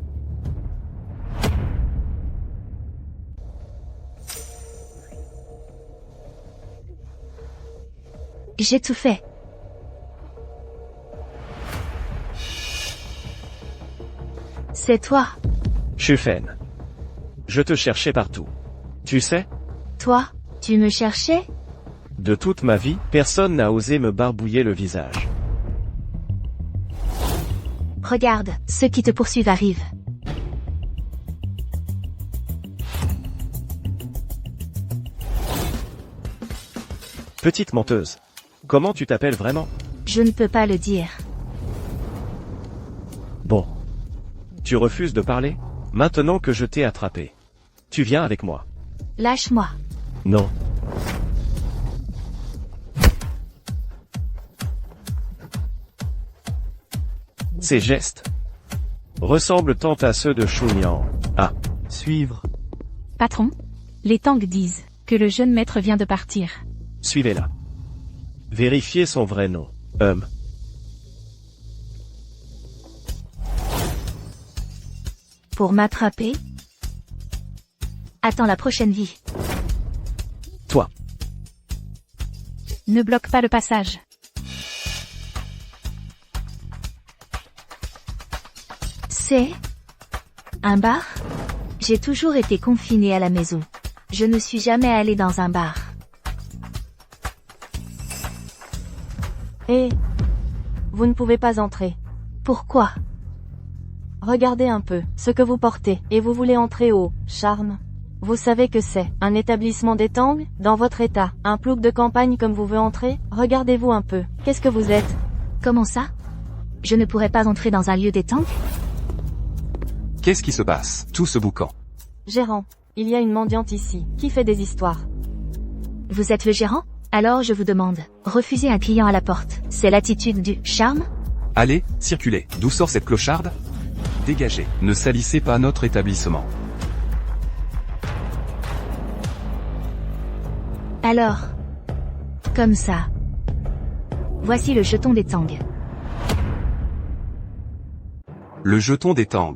J'ai tout fait. C'est toi. Shufen. Je te cherchais partout. Tu sais, Toi, tu me cherchais? de toute ma vie, personne n'a osé me barbouiller le visage. Regarde, ceux qui te poursuivent arrivent. Petite menteuse. Comment tu t'appelles vraiment? Je ne peux pas le dire. Bon. Tu refuses de parler? Maintenant que je t'ai attrapé. Tu viens avec moi. Lâche-moi. Non. Ces gestes ressemblent tant à ceux de Chunian. Ah. Suivre. Patron, les Tang disent que le jeune maître vient de partir. Suivez-la. Vérifiez son vrai nom. Pour m'attraper? Attends la prochaine vie. Toi. Ne bloque pas le passage. C'est un bar? J'ai toujours été confinée à la maison. Je ne suis jamais allée dans un bar. Et vous ne pouvez pas entrer. Pourquoi? Regardez un peu ce que vous portez, et vous voulez entrer au charme. Vous savez que c'est un établissement des Tang, dans votre état, un plouc de campagne comme vous veut entrer? Regardez-vous un peu, qu'est-ce que vous êtes? Comment ça? Je ne pourrais pas entrer dans un lieu des Tang? Qu'est-ce qui se passe? Tout ce boucan. Gérant, il y a une mendiante ici, qui fait des histoires. Vous êtes le gérant? Alors je vous demande, refuser un client à la porte, c'est l'attitude du charme? Allez, circulez. D'où sort cette clocharde? Dégagez. Ne salissez pas notre établissement. Alors, comme ça. Voici le jeton des Tang. Le jeton des Tang.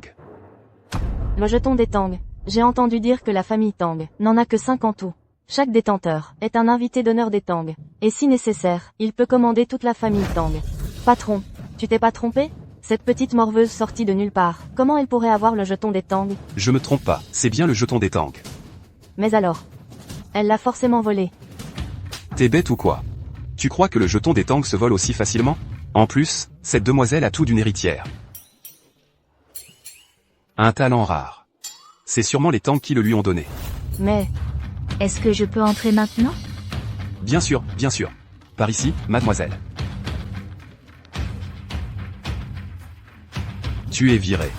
Le jeton des Tang. J'ai entendu dire que la famille Tang n'en a que 5 en tout. Chaque détenteur est un invité d'honneur des Tang. Et si nécessaire, il peut commander toute la famille Tang. Patron, tu t'es pas trompé? Cette petite morveuse sortie de nulle part, comment elle pourrait avoir le jeton des Tang? Je me trompe pas, c'est bien le jeton des Tang. Mais alors? Elle l'a forcément volé. T'es bête ou quoi? Tu crois que le jeton des Tang se vole aussi facilement? En plus, cette demoiselle a tout d'une héritière. Un talent rare. C'est sûrement les Tang qui le lui ont donné. Mais, Est-ce que je peux entrer maintenant? Bien sûr, bien sûr. Par ici, mademoiselle. Tu es viré.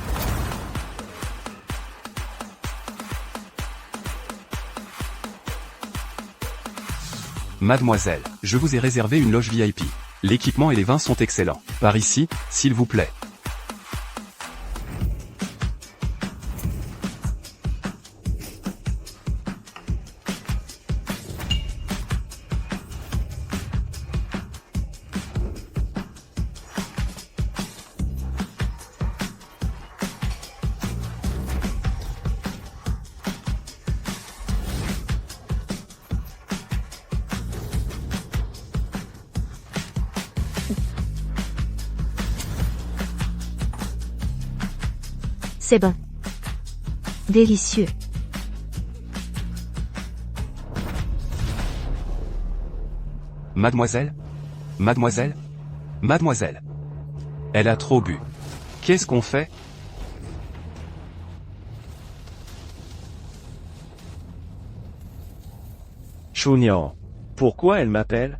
Mademoiselle, je vous ai réservé une loge VIP. L'équipement et les vins sont excellents. Par ici, s'il vous plaît. C'est bon. Délicieux. Mademoiselle? Mademoiselle? Mademoiselle? Elle a trop bu. Qu'est-ce qu'on fait? Chunian. Pourquoi elle m'appelle?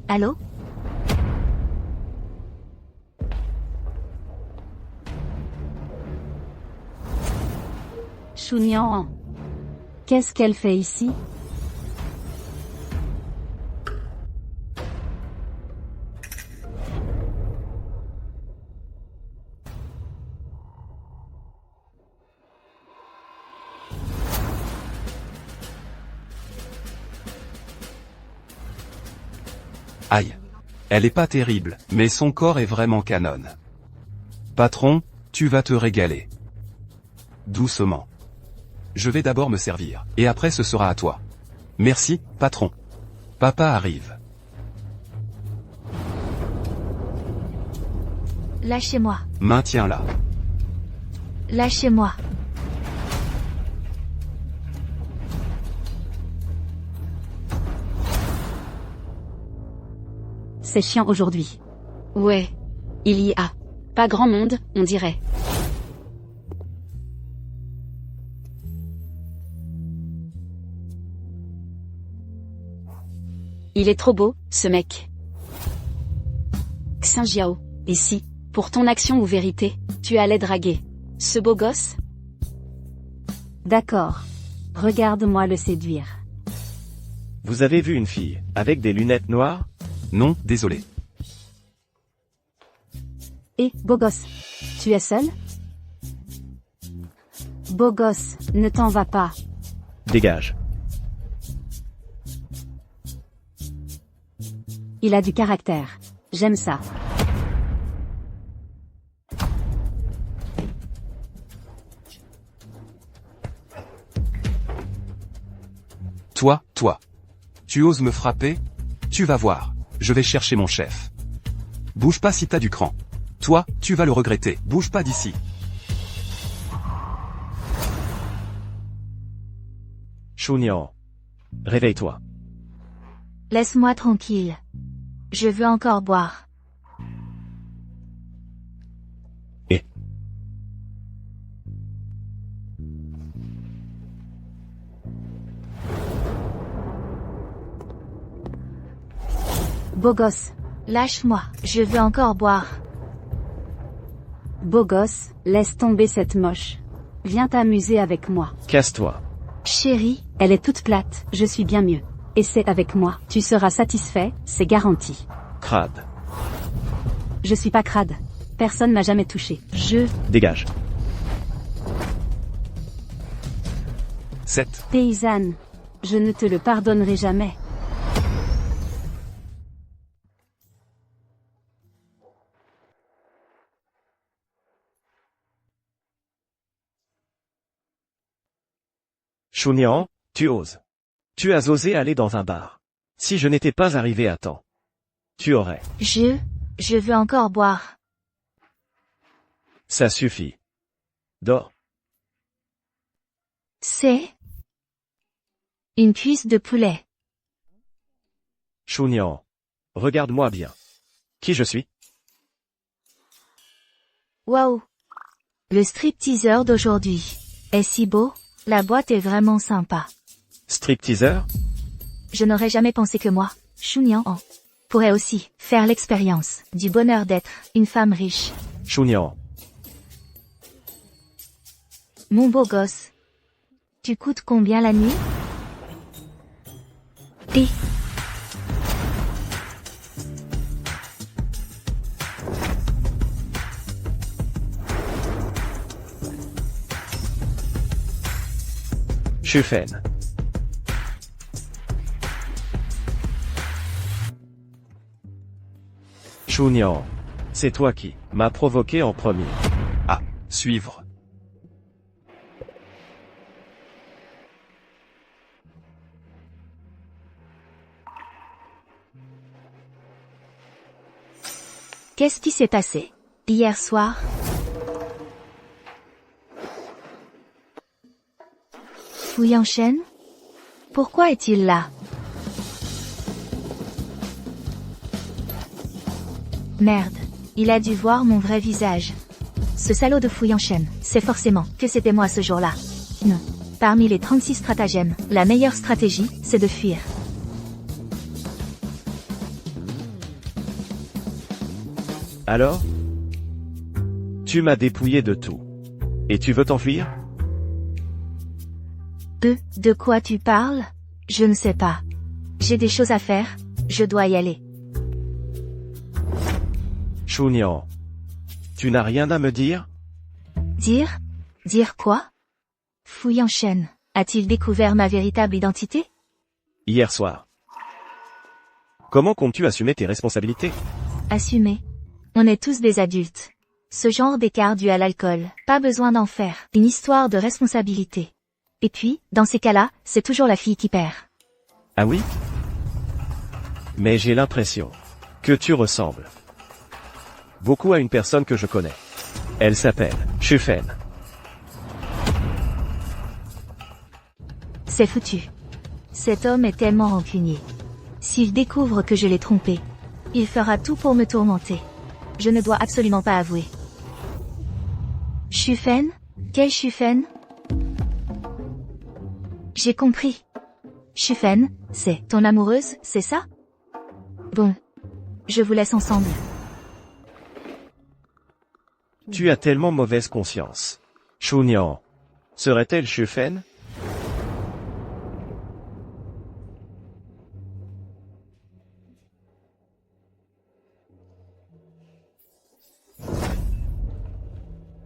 Allô? Chunian. Qu'est-ce qu'elle fait ici? Aïe. Elle est pas terrible, mais son corps est vraiment canon. Patron, tu vas te régaler. Doucement. Je vais d'abord me servir, et après ce sera à toi. Merci, patron. Papa arrive. Lâchez-moi. Maintiens-la. Lâchez-moi. C'est chiant aujourd'hui. Ouais. Il y a. Pas grand monde, on dirait. Il est trop beau, ce mec. Xinjiao. Et si, pour ton action ou vérité, tu allais draguer ce beau gosse? D'accord. Regarde-moi le séduire. Vous avez vu une fille, avec des lunettes noires? Non, désolé. Et, beau gosse. Tu es seul? Beau gosse, ne t'en va pas. Dégage. Il a du caractère. J'aime ça. Toi. Tu oses me frapper? Tu vas voir. Je vais chercher mon chef. Bouge pas si t'as du cran. Toi, tu vas le regretter. Bouge pas d'ici. Chunian. Réveille-toi. Laisse-moi tranquille. Je veux encore boire. Et? Beau gosse. Lâche-moi. Je veux encore boire. Beau gosse, laisse tomber cette moche. Viens t'amuser avec moi. Casse-toi. Chérie, elle est toute plate, je suis bien mieux. Essaie avec moi, tu seras satisfait, c'est garanti. Crade. Je suis pas crade. Personne m'a jamais touché. Dégage. 7. Paysanne. Je ne te le pardonnerai jamais. Chunian, tu oses. Tu as osé aller dans un bar. Si je n'étais pas arrivé à temps, tu aurais. Je veux encore boire. Ça suffit. Dors. C'est une cuisse de poulet. Chunian. Regarde-moi bien. Qui je suis? Waouh. Le stripteaseur d'aujourd'hui est si beau. La boîte est vraiment sympa. Stripteaseur? Je n'aurais jamais pensé que moi, Chunian, pourrais aussi faire l'expérience du bonheur d'être une femme riche. Chunian. Mon beau gosse. Tu coûtes combien la nuit? Et Shufen. Chunian. C'est toi qui m'as provoqué en premier. Ah, suivre. qu'est-ce qui s'est passé hier soir? Fu Yangshen? Pourquoi est-il là? Merde, il a dû voir mon vrai visage. Ce salaud de Fu Yangshen, c'est forcément que c'était moi ce jour-là. Non. Parmi les 36 stratagèmes, la meilleure stratégie, c'est de fuir. Alors? Tu m'as dépouillé de tout. Et tu veux t'enfuir? De quoi tu parles? Je ne sais pas. J'ai des choses à faire, je dois y aller. Chunian. Tu n'as rien à me dire? Dire? Dire quoi? Fu Yangshen, a-t-il découvert ma véritable identité? Hier soir. Comment comptes-tu assumer tes responsabilités? Assumer. On est tous des adultes. Ce genre d'écart dû à l'alcool, pas besoin d'en faire une histoire de responsabilité. Et puis, dans ces cas-là, c'est toujours la fille qui perd. Ah oui? Mais j'ai l'impression que tu ressembles beaucoup à une personne que je connais. Elle s'appelle Shufen. C'est foutu. Cet homme est tellement rancunier. S'il découvre que je l'ai trompé, il fera tout pour me tourmenter. Je ne dois absolument pas avouer. Shufen? Quel Shufen? J'ai compris. Shufen, c'est ton amoureuse, c'est ça? Bon. Je vous laisse ensemble. Tu as tellement mauvaise conscience. Chunian. Serait-elle Shufen?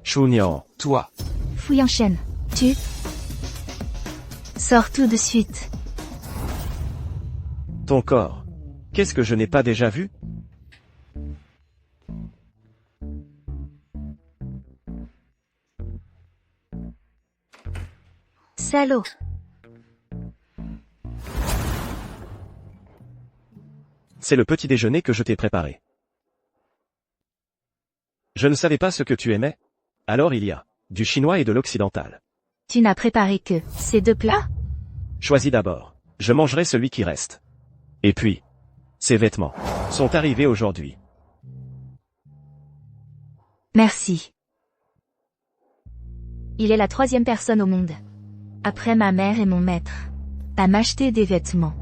Chunian. Toi. Fu Yangshen, tu... Sors tout de suite. Ton corps. Qu'est-ce que je n'ai pas déjà vu? Salaud. C'est le petit déjeuner que je t'ai préparé. Je ne savais pas ce que tu aimais. Alors il y a du chinois et de l'occidental. Tu n'as préparé que ces deux plats? Choisis d'abord. Je mangerai celui qui reste. Et puis, ces vêtements sont arrivés aujourd'hui. Merci. Il est la 3e personne au monde, après ma mère et mon maître, à m'acheter des vêtements.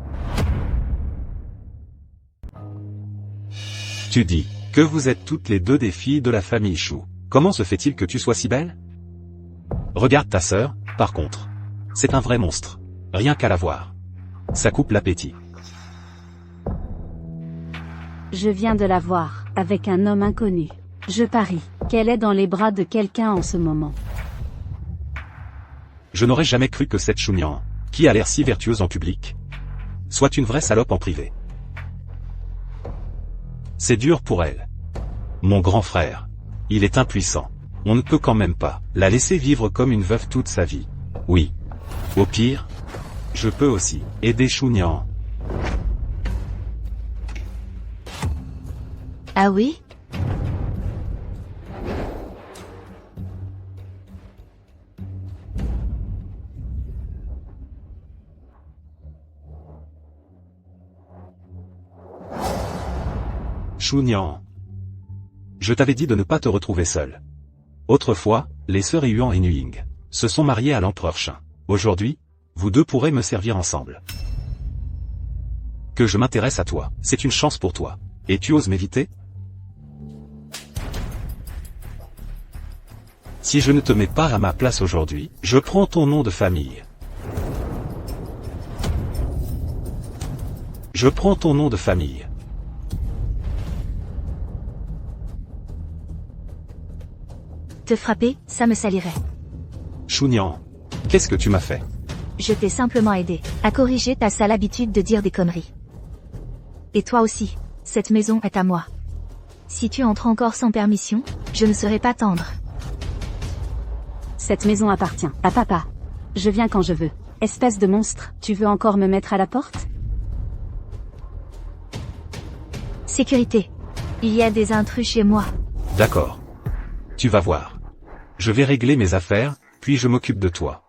Tu dis que vous êtes toutes les deux des filles de la famille Shu. Comment se fait-il que tu sois si belle? Regarde ta sœur, par contre. C'est un vrai monstre. Rien qu'à la voir. Ça coupe l'appétit. Je viens de la voir, avec un homme inconnu. Je parie qu'elle est dans les bras de quelqu'un en ce moment. Je n'aurais jamais cru que cette Chunian, qui a l'air si vertueuse en public, soit une vraie salope en privé. C'est dur pour elle. Mon grand frère. Il est impuissant. On ne peut quand même pas la laisser vivre comme une veuve toute sa vie. Oui. Au pire, je peux aussi aider Chunian. Ah oui? Chunian. Je t'avais dit de ne pas te retrouver seul. Autrefois, les sœurs Yuan et Nuing se sont mariées à l'empereur Shin. Aujourd'hui, vous deux pourrez me servir ensemble. Que je m'intéresse à toi, c'est une chance pour toi. Et tu oses m'éviter? Si je ne te mets pas à ma place aujourd'hui, je prends ton nom de famille. Je prends ton nom de famille. Te frapper, ça me salirait. Chou-Niang, qu'est-ce que tu m'as fait? Je t'ai simplement aidé à corriger ta sale habitude de dire des conneries. Et toi aussi, cette maison est à moi. Si tu entres encore sans permission, je ne serai pas tendre. Cette maison appartient à papa. Je viens quand je veux. Espèce de monstre, tu veux encore me mettre à la porte? Sécurité. Il y a des intrus chez moi. D'accord. Tu vas voir. Je vais régler mes affaires, puis je m'occupe de toi.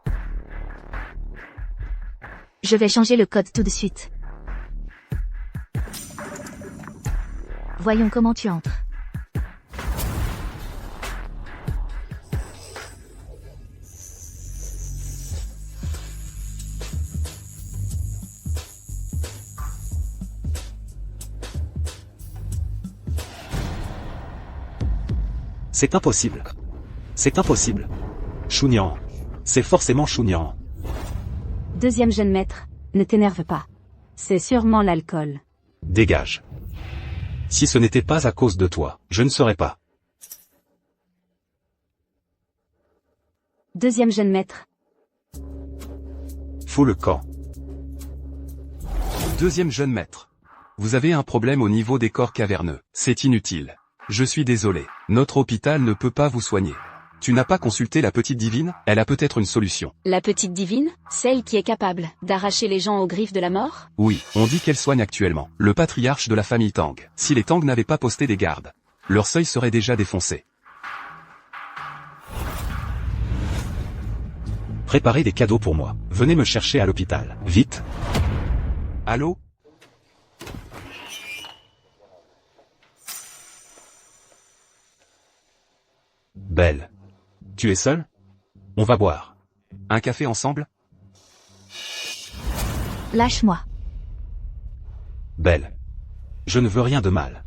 Je vais changer le code tout de suite. Voyons comment tu entres. C'est impossible. C'est impossible. Chou-Niang. C'est forcément Chou-Niang. Deuxième jeune maître, ne t'énerve pas. C'est sûrement l'alcool. Dégage. Si ce n'était pas à cause de toi, je ne serais pas. Deuxième jeune maître. Fous le camp. Deuxième jeune maître. Vous avez un problème au niveau des corps caverneux. C'est inutile. Je suis désolé. Notre hôpital ne peut pas vous soigner. Tu n'as pas consulté la petite divine? Elle a peut-être une solution. La petite divine, celle qui est capable d'arracher les gens aux griffes de la mort? Oui, on dit qu'elle soigne actuellement le patriarche de la famille Tang. Si les Tang n'avaient pas posté des gardes, leur seuil serait déjà défoncé. Préparez des cadeaux pour moi. Venez me chercher à l'hôpital. Vite. Allô? Belle. Tu es seule? On va boire. Un café ensemble? Lâche-moi. Belle. Je ne veux rien de mal.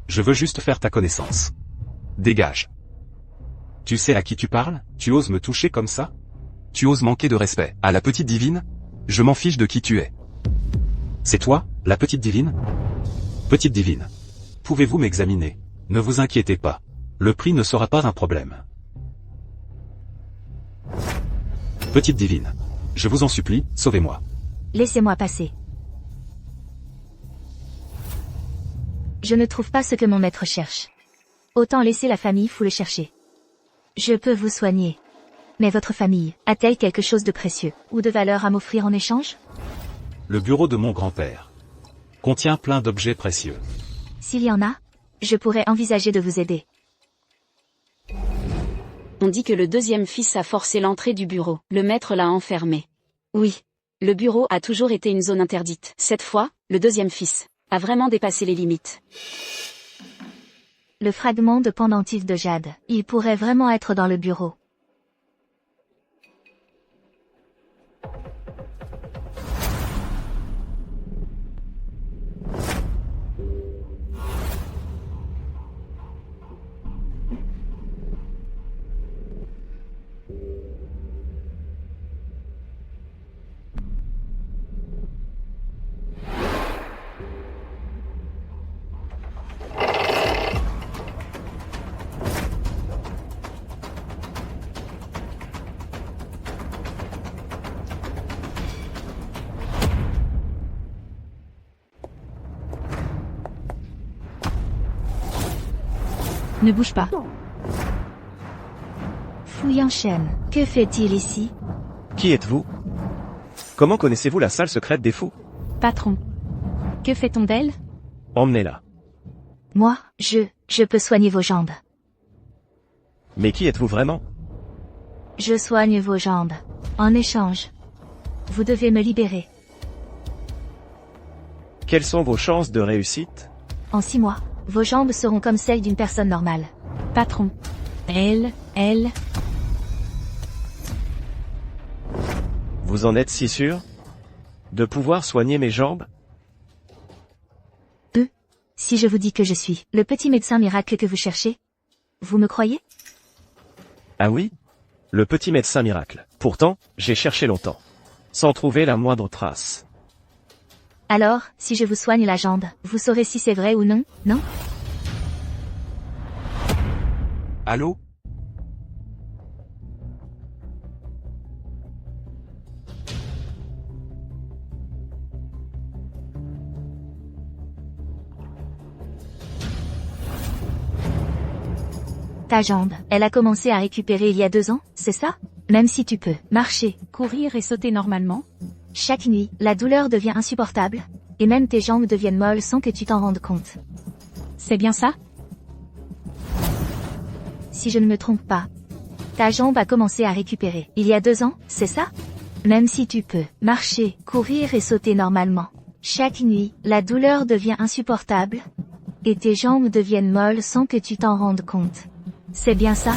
Je veux juste faire ta connaissance. Dégage. Tu sais à qui tu parles? Tu oses me toucher comme ça? Tu oses manquer de respect à la petite divine? Je m'en fiche de qui tu es. C'est toi, la petite divine? Petite divine. Pouvez-vous m'examiner? Ne vous inquiétez pas. Le prix ne sera pas un problème. Petite divine. Je vous en supplie, sauvez-moi. Laissez-moi passer. Je ne trouve pas ce que mon maître cherche. Autant laisser la famille fou le chercher. Je peux vous soigner. Mais votre famille a-t-elle quelque chose de précieux ou de valeur à m'offrir en échange? Le bureau de mon grand-père contient plein d'objets précieux. S'il y en a, je pourrais envisager de vous aider. On dit que le deuxième fils a forcé l'entrée du bureau. Le maître l'a enfermé. Oui. Le bureau a toujours été une zone interdite. Cette fois, le deuxième fils a vraiment dépassé les limites. Le fragment de pendentif de jade. Il pourrait vraiment être dans le bureau. Ne bouge pas. Fu Yanshen, que fait-il ici? Qui êtes-vous? Comment connaissez-vous la salle secrète des fous? Patron. Que fait-on d'elle? Emmenez-la. Moi, je peux soigner vos jambes. Mais qui êtes-vous vraiment? Je soigne vos jambes. En échange, vous devez me libérer. Quelles sont vos chances de réussite? En 6 mois, vos jambes seront comme celles d'une personne normale. Patron. Elle. Vous en êtes si sûr? De pouvoir soigner mes jambes? Si je vous dis que je suis le petit médecin miracle que vous cherchez, vous me croyez? Ah oui? Le petit médecin miracle. Pourtant, j'ai cherché longtemps. Sans trouver la moindre trace. Alors, si je vous soigne la jambe, vous saurez si c'est vrai ou non, non? Allô? Ta jambe, elle a commencé à récupérer il y a 2 ans, c'est ça? Même si tu peux marcher, Courir et sauter normalement? chaque nuit, la douleur devient insupportable, et même tes jambes deviennent molles sans que tu t'en rendes compte. C'est bien ça? Si je ne me trompe pas, ta jambe a commencé à récupérer il y a 2 ans, c'est ça? Même si tu peux marcher, courir et sauter normalement, chaque nuit, la douleur devient insupportable, et tes jambes deviennent molles sans que tu t'en rendes compte. C'est bien ça?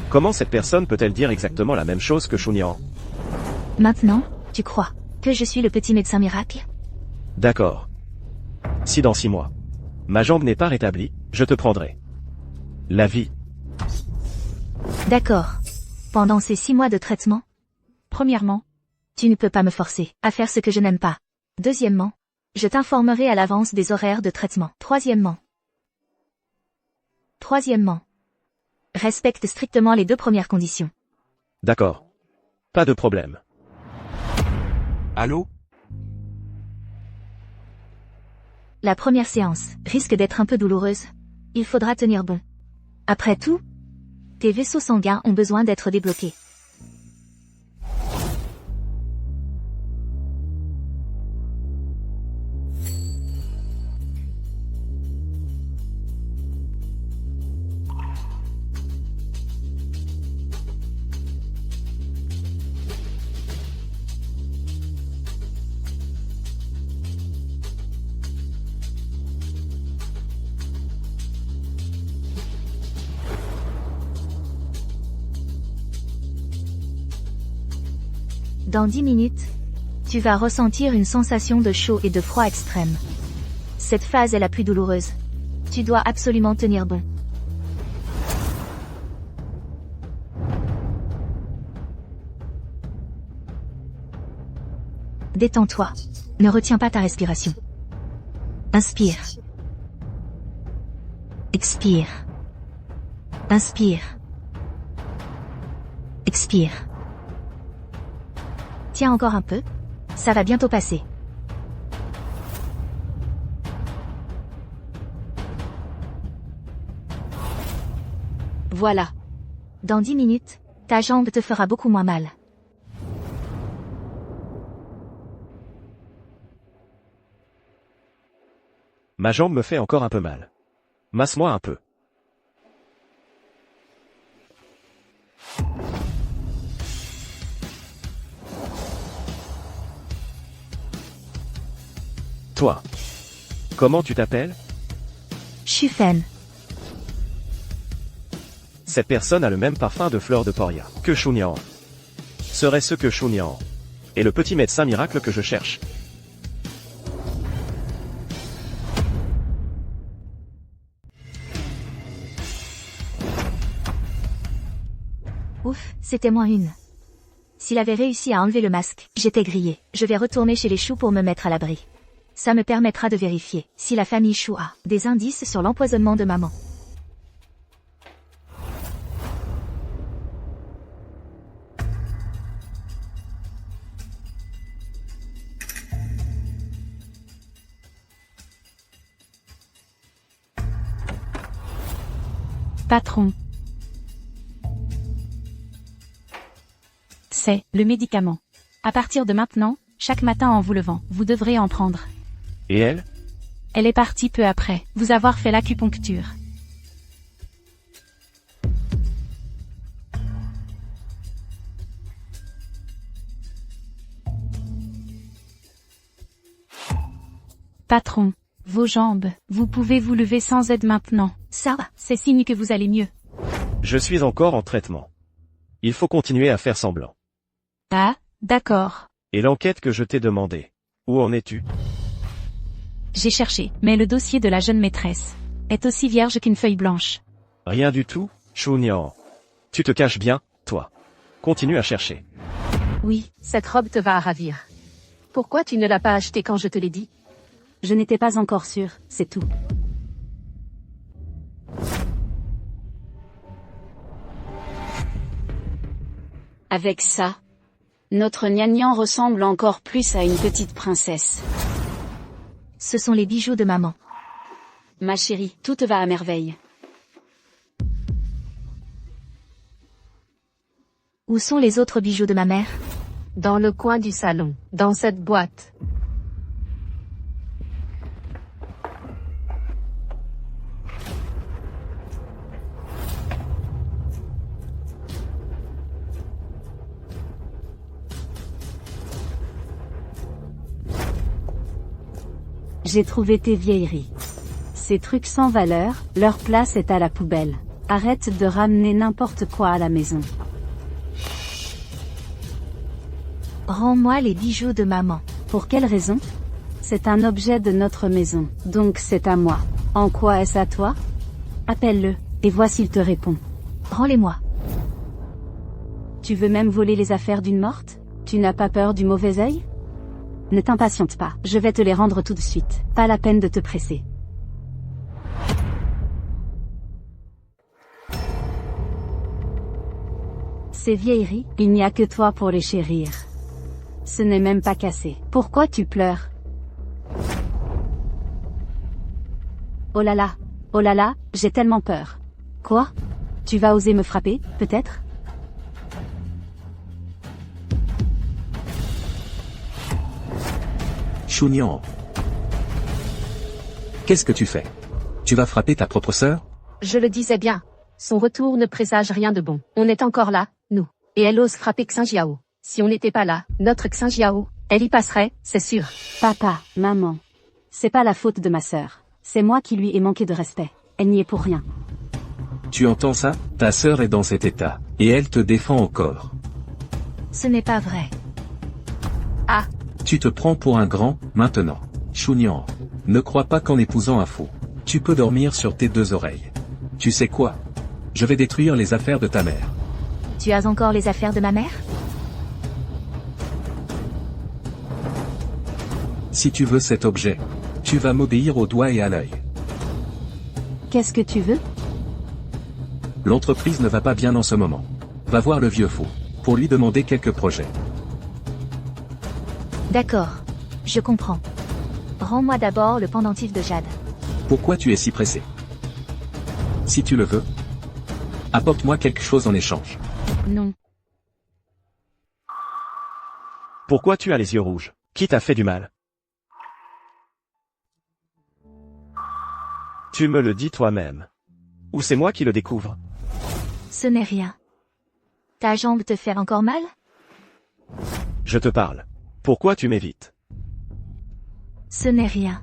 Comment cette personne peut-elle dire exactement la même chose que Chunian? Maintenant, tu crois que je suis le petit médecin miracle? D'accord. Si dans 6 mois, ma jambe n'est pas rétablie, je te prendrai la vie. D'accord. Pendant ces 6 mois de traitement, Premièrement, tu ne peux pas me forcer à faire ce que je n'aime pas. Deuxièmement, je t'informerai à l'avance des horaires de traitement. Troisièmement, respecte strictement les 2 premières conditions. D'accord. Pas de problème. Allô? La première séance risque d'être un peu douloureuse. Il faudra tenir bon. Après tout, tes vaisseaux sanguins ont besoin d'être débloqués. Dans 10 minutes, tu vas ressentir une sensation de chaud et de froid extrême. Cette phase est la plus douloureuse. Tu dois absolument tenir bon. Détends-toi. Ne retiens pas ta respiration. Inspire. Expire. Inspire. Expire. Tiens encore un peu. Ça va bientôt passer. Voilà. Dans 10 minutes, ta jambe te fera beaucoup moins mal. Ma jambe me fait encore un peu mal. Masse-moi un peu. Toi. Comment tu t'appelles? Shufen. Cette personne a le même parfum de fleurs de Poria que Chunian. Serait-ce que Chunian est le petit médecin miracle que je cherche? Ouf, c'était moins une. S'il avait réussi à enlever le masque, j'étais grillée. Je vais retourner chez les choux pour me mettre à l'abri. Ça me permettra de vérifier si la famille Chou a des indices sur l'empoisonnement de maman. Patron. C'est le médicament. À partir de maintenant, chaque matin en vous levant, vous devrez en prendre. Et elle? Elle est partie peu après vous avoir fait l'acupuncture. Patron, vos jambes, vous pouvez vous lever sans aide maintenant. Ça va, c'est signe que vous allez mieux. Je suis encore en traitement. Il faut continuer à faire semblant. Ah, D'accord. Et l'enquête que je t'ai demandée. Où en es-tu? J'ai cherché, mais le dossier de la jeune maîtresse est aussi vierge qu'une feuille blanche. Rien du tout, Shu Nian. Tu te caches bien, toi. Continue à chercher. Oui, cette robe te va à ravir. Pourquoi tu ne l'as pas achetée quand je te l'ai dit? Je n'étais pas encore sûre, c'est tout. Avec ça, notre gnagnan ressemble encore plus à une petite princesse. Ce sont les bijoux de maman. Ma chérie, tout te va à merveille. Où sont les autres bijoux de ma mère? Dans le coin du salon, dans cette boîte. J'ai trouvé tes vieilleries. Ces trucs sans valeur, leur place est à la poubelle. Arrête de ramener n'importe quoi à la maison. Rends-moi les bijoux de maman. Pour quelle raison? C'est un objet de notre maison, donc c'est à moi. En quoi est-ce à toi? Appelle-le, et vois s'il te répond. Rends-les-moi. Tu veux même voler les affaires d'une morte? Tu n'as pas peur du mauvais œil? Ne t'impatiente pas, je vais te les rendre tout de suite. Pas la peine de te presser. Ces vieilleries, il n'y a que toi pour les chérir. Ce n'est même pas cassé. Pourquoi tu pleures? Oh là là, j'ai tellement peur. Quoi? Tu vas oser me frapper, peut-être? Shu Nian. Qu'est-ce que tu fais? Tu vas frapper ta propre sœur? Je le disais bien. Son retour ne présage rien de bon. On est encore là, nous. Et elle ose frapper Xinjiao. Si on n'était pas là, notre Xinjiao, elle y passerait, c'est sûr. Papa, maman. C'est pas la faute de ma sœur. C'est moi qui lui ai manqué de respect. Elle n'y est pour rien. Tu entends ça? Ta sœur est dans cet état. Et elle te défend encore. Ce n'est pas vrai. Ah. Tu te prends pour un grand, maintenant. Shu Nian. Ne crois pas qu'en épousant un fou, tu peux dormir sur tes deux oreilles. Tu sais quoi? Je vais détruire les affaires de ta mère. Tu as encore les affaires de ma mère? Si tu veux cet objet, tu vas m'obéir au doigt et à l'œil. Qu'est-ce que tu veux? L'entreprise ne va pas bien en ce moment. Va voir le vieux fou, pour lui demander quelques projets. D'accord. Je comprends. Rends-moi d'abord le pendentif de jade. Pourquoi tu es si pressé? Si tu le veux, apporte-moi quelque chose en échange. Non. Pourquoi tu as les yeux rouges? Qui t'a fait du mal? Tu me le dis toi-même. Ou c'est moi qui le découvre? Ce n'est rien. Ta jambe te fait encore mal? Je te parle. Pourquoi tu m'évites? Ce n'est rien.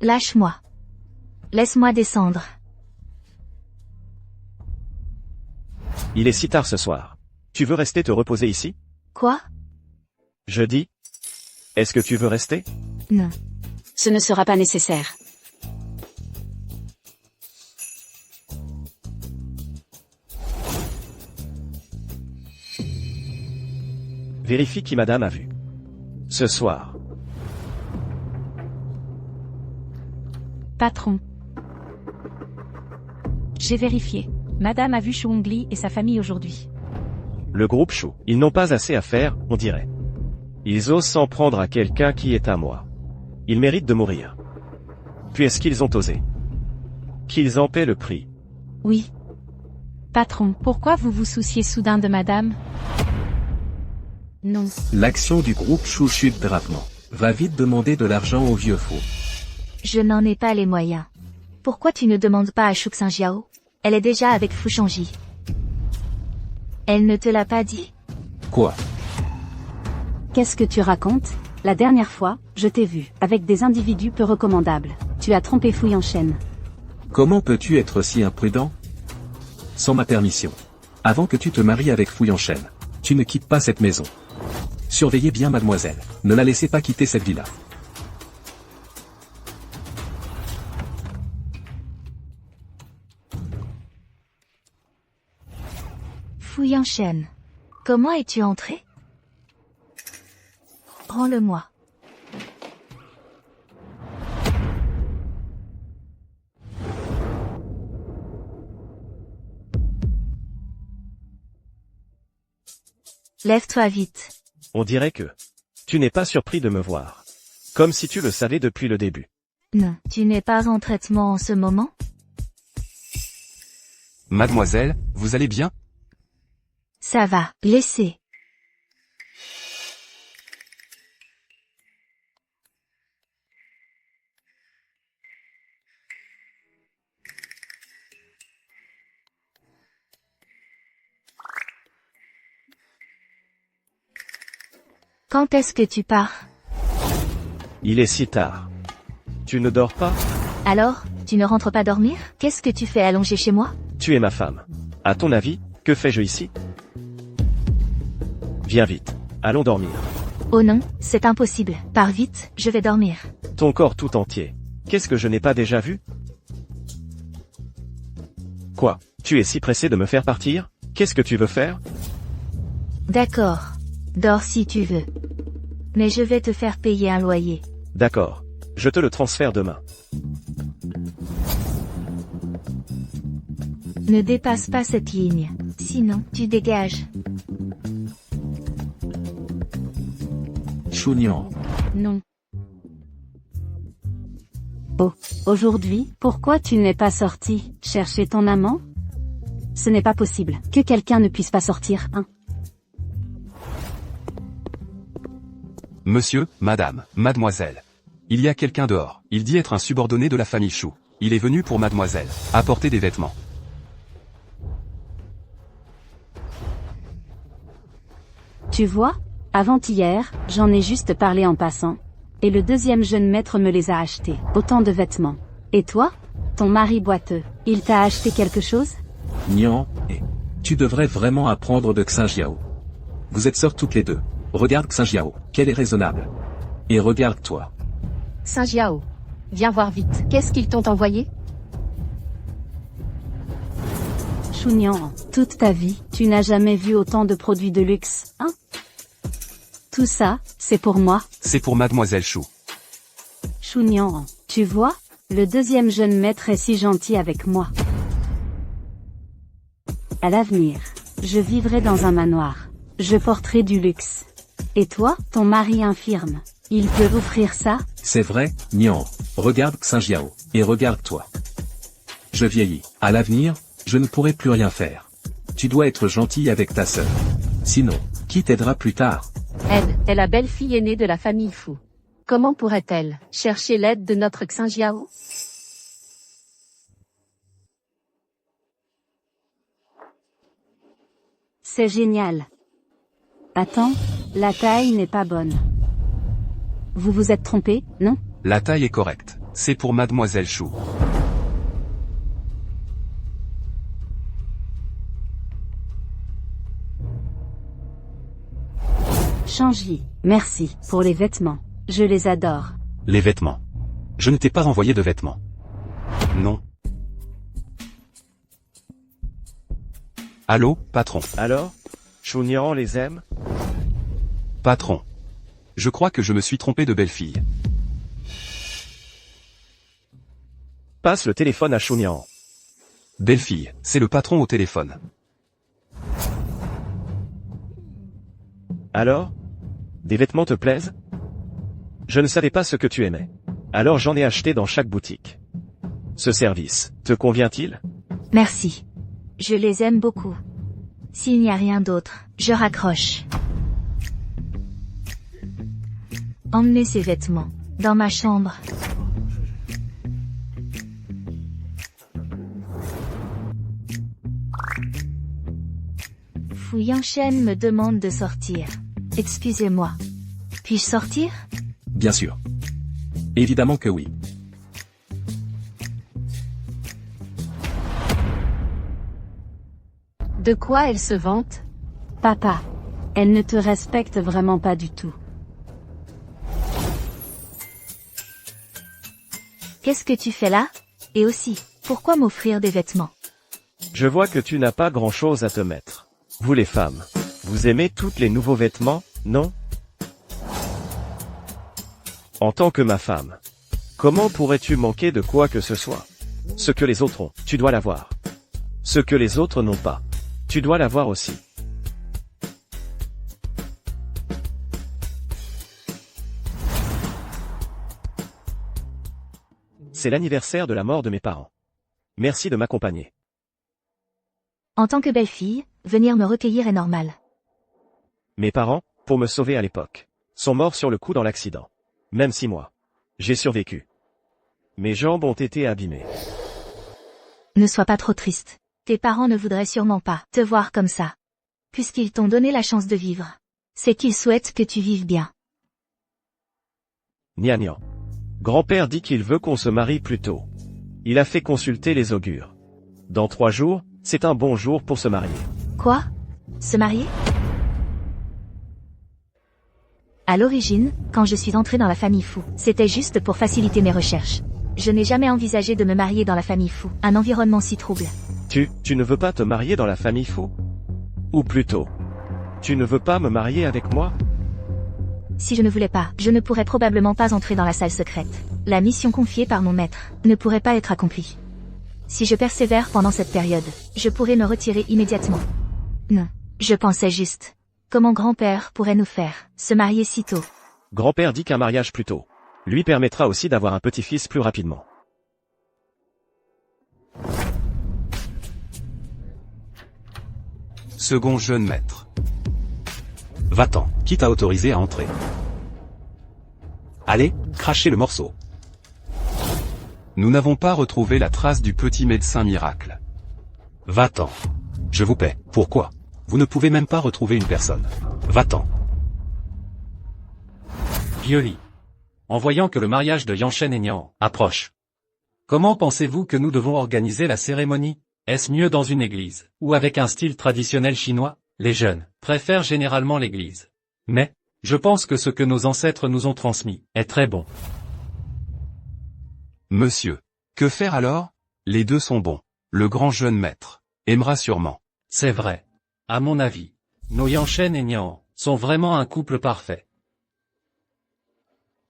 Lâche-moi. Laisse-moi descendre. Il est si tard ce soir. Tu veux rester te reposer ici? Quoi? Je dis. Est-ce que tu veux rester? Non. Ce ne sera pas nécessaire. Vérifie qui madame a vu. Ce soir. Patron. J'ai vérifié. Madame a vu Shu Hongli et sa famille aujourd'hui. Le groupe Shu, ils n'ont pas assez à faire, on dirait. Ils osent s'en prendre à quelqu'un qui est à moi. Ils méritent de mourir. Puisqu'ils ont osé. Qu'ils en paient le prix. Oui. Patron, pourquoi vous vous souciez soudain de madame? Non. L'action du groupe Shu chute gravement. Va vite demander de l'argent au vieux fou. Je n'en ai pas les moyens. Pourquoi tu ne demandes pas à Shu Xinjiao? Elle est déjà avec Fu Shangji. Elle ne te l'a pas dit? Quoi? Qu'est-ce que tu racontes? La dernière fois, je t'ai vu, avec des individus peu recommandables. Tu as trompé Fu Yanchen. Comment peux-tu être si imprudent? sans ma permission. Avant que tu te maries avec Fouille en chaîne, tu ne quittes pas cette maison. Surveillez bien mademoiselle, ne la laissez pas quitter cette villa. Fouille en chaîne. Comment es-tu entré? Rends-le-moi. Lève-toi vite. On dirait que tu n'es pas surpris de me voir. Comme si tu le savais depuis le début. Non, tu n'es pas en traitement en ce moment? Mademoiselle, vous allez bien? Ça va, laissez. Quand est-ce que tu pars? Il est si tard. Tu ne dors pas? Alors, tu ne rentres pas dormir? Qu'est-ce que tu fais allongé chez moi? Tu es ma femme. À ton avis, que fais-je ici? Viens vite. Allons dormir. Oh non, c'est impossible. Pars vite, je vais dormir. Ton corps tout entier. Qu'est-ce que je n'ai pas déjà vu? Quoi? Tu es si pressé de me faire partir? Qu'est-ce que tu veux faire? D'accord. Dors si tu veux. Mais je vais te faire payer un loyer. D'accord. Je te le transfère demain. Ne dépasse pas cette ligne. Sinon, tu dégages. Chou-Niang. Non. Oh, aujourd'hui, pourquoi tu n'es pas sorti, chercher ton amant? Ce n'est pas possible, que quelqu'un ne puisse pas sortir, hein? Monsieur, madame, mademoiselle. Il y a quelqu'un dehors. Il dit être un subordonné de la famille Chou. Il est venu pour mademoiselle. Apporter des vêtements. Tu vois? Avant-hier, j'en ai juste parlé en passant. Et le deuxième jeune maître me les a achetés. Autant de vêtements. Et toi? Ton mari boiteux, il t'a acheté quelque chose? Niang, et tu devrais vraiment apprendre de Xinjiao. Vous êtes sœurs toutes les deux. Regarde Xinjiao, qu'elle est raisonnable. Et regarde-toi. Xinjiao. Viens voir vite. Qu'est-ce qu'ils t'ont envoyé? Chou-Niang, toute ta vie, tu n'as jamais vu autant de produits de luxe, hein? Tout ça, c'est pour moi. C'est pour mademoiselle Chou. Chou-Niang, tu vois? Le deuxième jeune maître est si gentil avec moi. À l'avenir, je vivrai dans un manoir. Je porterai du luxe. Et toi, ton mari infirme, il peut offrir ça? C'est vrai, Niang. Regarde Xinjiao, et regarde-toi. Je vieillis. À l'avenir, je ne pourrai plus rien faire. Tu dois être gentil avec ta sœur. Sinon, qui t'aidera plus tard? Elle est la belle-fille aînée de la famille Fou. Comment pourrait-elle chercher l'aide de notre Xinjiao? C'est génial. Attends, la taille n'est pas bonne. Vous vous êtes trompé, non? La taille est correcte. C'est pour mademoiselle Chou. Changi, merci pour les vêtements. Je les adore. Les vêtements. Je ne t'ai pas renvoyé de vêtements. Non. Allô, patron. Alors? Chou-Niang les aime? Patron. Je crois que je me suis trompé de belle-fille. Passe le téléphone à Chou-Niang. Belle-fille, c'est le patron au téléphone. Alors? Des vêtements te plaisent? Je ne savais pas ce que tu aimais. Alors j'en ai acheté dans chaque boutique. Ce service, te convient-il? Merci. Je les aime beaucoup. S'il n'y a rien d'autre, je raccroche. Emmenez ces vêtements dans ma chambre. Fouille en chaîne me demande de sortir. Excusez-moi. Puis-je sortir? Bien sûr. Évidemment que oui. De quoi elle se vante? Papa. Elle ne te respecte vraiment pas du tout. Qu'est-ce que tu fais là? Et aussi, pourquoi m'offrir des vêtements? Je vois que tu n'as pas grand-chose à te mettre. Vous les femmes, vous aimez toutes les nouveaux vêtements, non? En tant que ma femme, comment pourrais-tu manquer de quoi que ce soit? Ce que les autres ont, tu dois l'avoir. Ce que les autres n'ont pas, tu dois l'avoir aussi. C'est l'anniversaire de la mort de mes parents. Merci de m'accompagner. En tant que belle-fille, venir me recueillir est normal. Mes parents, pour me sauver à l'époque, sont morts sur le coup dans l'accident. Même si moi, j'ai survécu. Mes jambes ont été abîmées. Ne sois pas trop triste. Tes parents ne voudraient sûrement pas te voir comme ça. Puisqu'ils t'ont donné la chance de vivre. C'est qu'ils souhaitent que tu vives bien. Nian. Grand-père dit qu'il veut qu'on se marie plus tôt. Il a fait consulter les augures. Dans 3 jours, c'est un bon jour pour se marier. Quoi? Se marier? À l'origine, quand je suis entrée dans la famille Fou, c'était juste pour faciliter mes recherches. Je n'ai jamais envisagé de me marier dans la famille Fou, un environnement si trouble. Tu ne veux pas te marier dans la famille Fou? Ou plutôt, tu ne veux pas me marier avec moi? Si je ne voulais pas, je ne pourrais probablement pas entrer dans la salle secrète. La mission confiée par mon maître ne pourrait pas être accomplie. Si je persévère pendant cette période, je pourrais me retirer immédiatement. Non, je pensais juste. Comment grand-père pourrait nous faire se marier si tôt? Grand-père dit qu'un mariage plus tôt lui permettra aussi d'avoir un petit-fils plus rapidement. Second jeune maître. Va-t'en, qui t'a autorisé à entrer? Allez, crachez le morceau. Nous n'avons pas retrouvé la trace du petit médecin miracle. Va-t'en. Je vous paie. Pourquoi? Vous ne pouvez même pas retrouver une personne. Va-t'en. Violi. En voyant que le mariage de Yanshen et Nian approche. Comment pensez-vous que nous devons organiser la cérémonie? Est-ce mieux dans une église, ou avec un style traditionnel chinois? Les jeunes préfèrent généralement l'église. Mais, je pense que ce que nos ancêtres nous ont transmis est très bon. Monsieur. Que faire alors? Les deux sont bons. Le grand jeune maître aimera sûrement. C'est vrai. À mon avis, nos Yanshen et Nian sont vraiment un couple parfait.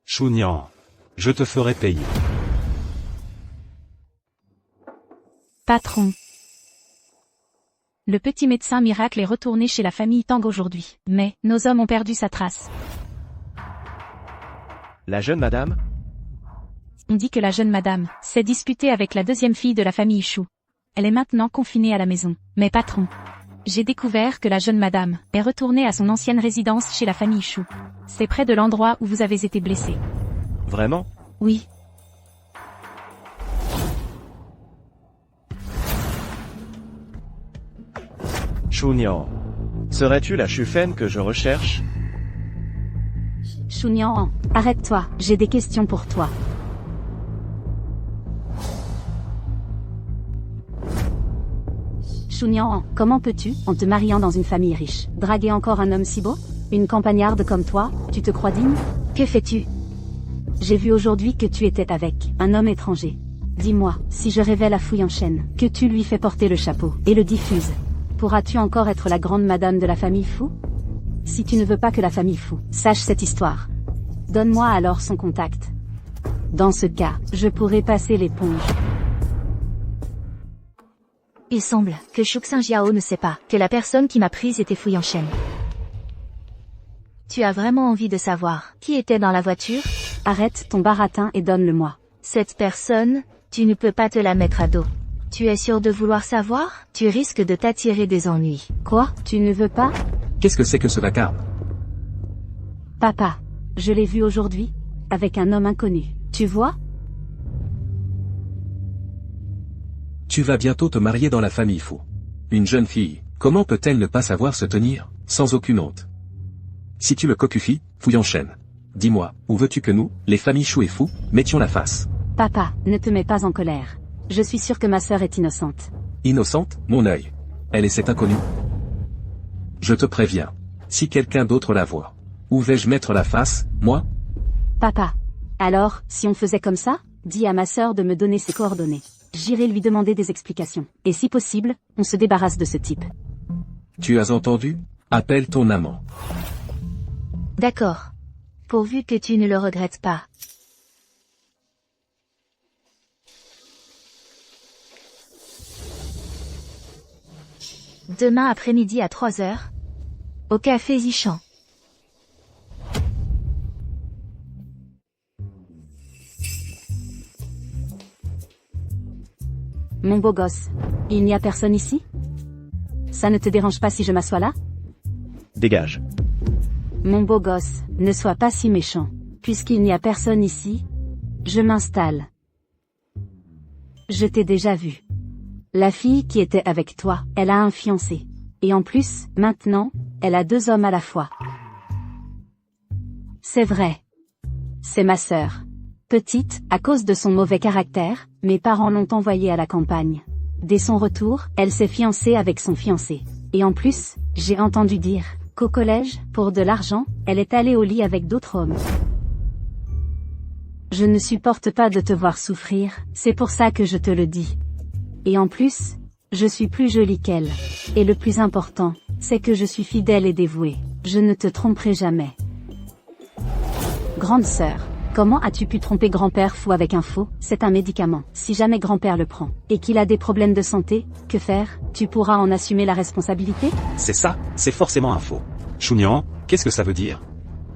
Shu Nian, je te ferai payer. Patron. Le petit médecin miracle est retourné chez la famille Tang aujourd'hui, mais nos hommes ont perdu sa trace. La jeune madame? On dit que la jeune madame s'est disputée avec la deuxième fille de la famille Shu. Elle est maintenant confinée à la maison. Mais patron, j'ai découvert que la jeune madame est retournée à son ancienne résidence chez la famille Shu. C'est près de l'endroit où vous avez été blessé. Vraiment? Oui. Shu Nian. Serais-tu la Shufen que je recherche? Shu Nian, arrête-toi, j'ai des questions pour toi. Shu Nian, comment peux-tu, en te mariant dans une famille riche, draguer encore un homme si beau? Une campagnarde comme toi, tu te crois digne? Que fais-tu? J'ai vu aujourd'hui que tu étais avec un homme étranger. Dis-moi, si je révèle à Fu Yanshen que tu lui fais porter le chapeau et le diffuses, pourras-tu encore être la grande madame de la famille Fu? Si tu ne veux pas que la famille Fu sache cette histoire, donne-moi alors son contact. Dans ce cas, je pourrai passer l'éponge. Il semble que Shuxin Jiao ne sait pas que la personne qui m'a prise était Fu Yanshen. Tu as vraiment envie de savoir qui était dans la voiture? Arrête ton baratin et donne-le-moi. Cette personne, tu ne peux pas te la mettre à dos. Tu es sûr de vouloir savoir? Tu risques de t'attirer des ennuis. Quoi? Tu ne veux pas? Qu'est-ce que c'est que ce vacarme? Papa, je l'ai vu aujourd'hui, avec un homme inconnu. Tu vois? Tu vas bientôt te marier dans la famille Fou. Une jeune fille, comment peut-elle ne pas savoir se tenir, sans aucune honte? Si tu le cocufies, Fu Yanshen. Dis-moi, où veux-tu que nous, les familles Chou et Fou, mettions la face? Papa, ne te mets pas en colère. Je suis sûr que ma sœur est innocente. Innocente, mon œil. elle et cet inconnu? Je te préviens. Si quelqu'un d'autre la voit. Où vais-je mettre la face, moi? Papa. Alors, si on faisait comme ça, dis à ma sœur de me donner ses coordonnées. J'irai lui demander des explications. Et si possible, on se débarrasse de ce type. Tu as entendu? Appelle ton amant. D'accord. Pourvu que tu ne le regrettes pas. Demain après-midi à 3 heures. Au café Zichan. Mon beau gosse. Il n'y a personne ici? Ça ne te dérange pas si je m'assois là? Dégage. Mon beau gosse, ne sois pas si méchant. Puisqu'il n'y a personne ici, je m'installe. Je t'ai déjà vu. La fille qui était avec toi, elle a un fiancé. Et en plus, maintenant, elle a 2 hommes à la fois. C'est vrai. C'est ma sœur. Petite, à cause de son mauvais caractère, mes parents l'ont envoyée à la campagne. Dès son retour, elle s'est fiancée avec son fiancé. Et en plus, j'ai entendu dire qu'au collège, pour de l'argent, elle est allée au lit avec d'autres hommes. Je ne supporte pas de te voir souffrir, c'est pour ça que je te le dis. Et en plus, je suis plus jolie qu'elle. Et le plus important, c'est que je suis fidèle et dévouée. Je ne te tromperai jamais. Grande sœur, comment as-tu pu tromper grand-père fou avec un faux? C'est un médicament. Si jamais grand-père le prend, et qu'il a des problèmes de santé, que faire? Tu pourras en assumer la responsabilité? C'est ça, c'est forcément un faux. Chou-Niang, qu'est-ce que ça veut dire?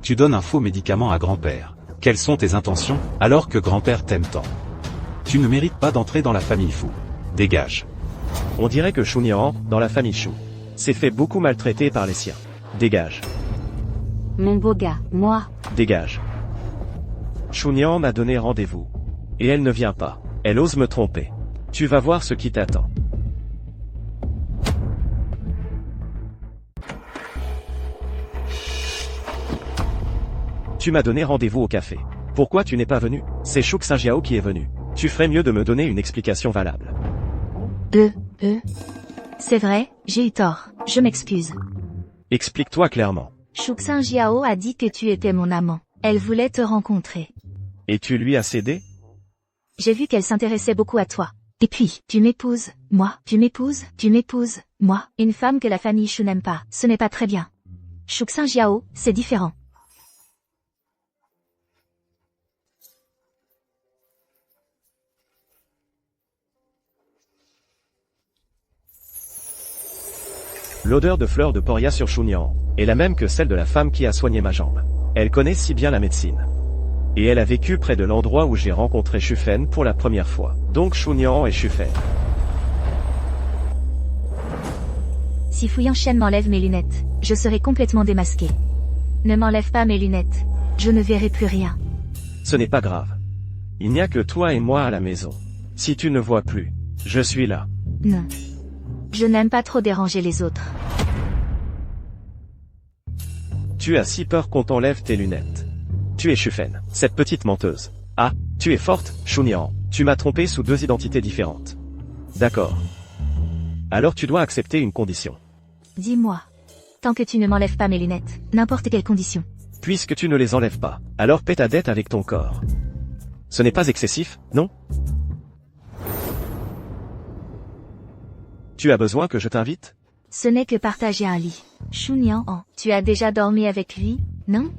Tu donnes un faux médicament à grand-père. Quelles sont tes intentions, alors que grand-père t'aime tant? Tu ne mérites pas d'entrer dans la famille fou. Dégage. On dirait que Chou-Niang, dans la famille Chou, s'est fait beaucoup maltraiter par les siens. Dégage. Mon beau gars, moi. Dégage. Chou-Niang m'a donné rendez-vous. Et elle ne vient pas. Elle ose me tromper. Tu vas voir ce qui t'attend. Tu m'as donné rendez-vous au café. Pourquoi tu n'es pas venu? C'est Chouk Saint-Jiao qui est venu. Tu ferais mieux de me donner une explication valable. C'est vrai, j'ai eu tort. Je m'excuse. Explique-toi clairement. Chouk Saint-Jiao a dit que tu étais mon amant. Elle voulait te rencontrer. Et tu lui as cédé? J'ai vu qu'elle s'intéressait beaucoup à toi. Et puis, tu m'épouses, moi. Tu m'épouses, moi. Une femme que la famille Chou n'aime pas, ce n'est pas très bien. Chouk Saint-Jiao, c'est différent. L'odeur de fleurs de Poria sur Chou-Niang est la même que celle de la femme qui a soigné ma jambe. Elle connaît si bien la médecine. Et elle a vécu près de l'endroit où j'ai rencontré Shufen pour la première fois. Donc Chou-Niang et Shufen. Si Fouillant Chen m'enlève mes lunettes, je serai complètement démasqué. Ne m'enlève pas mes lunettes. Je ne verrai plus rien. Ce n'est pas grave. Il n'y a que toi et moi à la maison. Si tu ne vois plus, je suis là. Non. Je n'aime pas trop déranger les autres. Tu as si peur qu'on t'enlève tes lunettes. Tu es Shufen, cette petite menteuse. Ah, tu es forte, Chou-Niang. Tu m'as trompé sous 2 identités différentes. D'accord. Alors tu dois accepter une condition. Dis-moi. Tant que tu ne m'enlèves pas mes lunettes, n'importe quelle condition. Puisque tu ne les enlèves pas, alors paie ta dette avec ton corps. Ce n'est pas excessif, non? Tu as besoin que je t'invite? Ce n'est que partager un lit. Chou-Niang, tu as déjà dormi avec lui, non?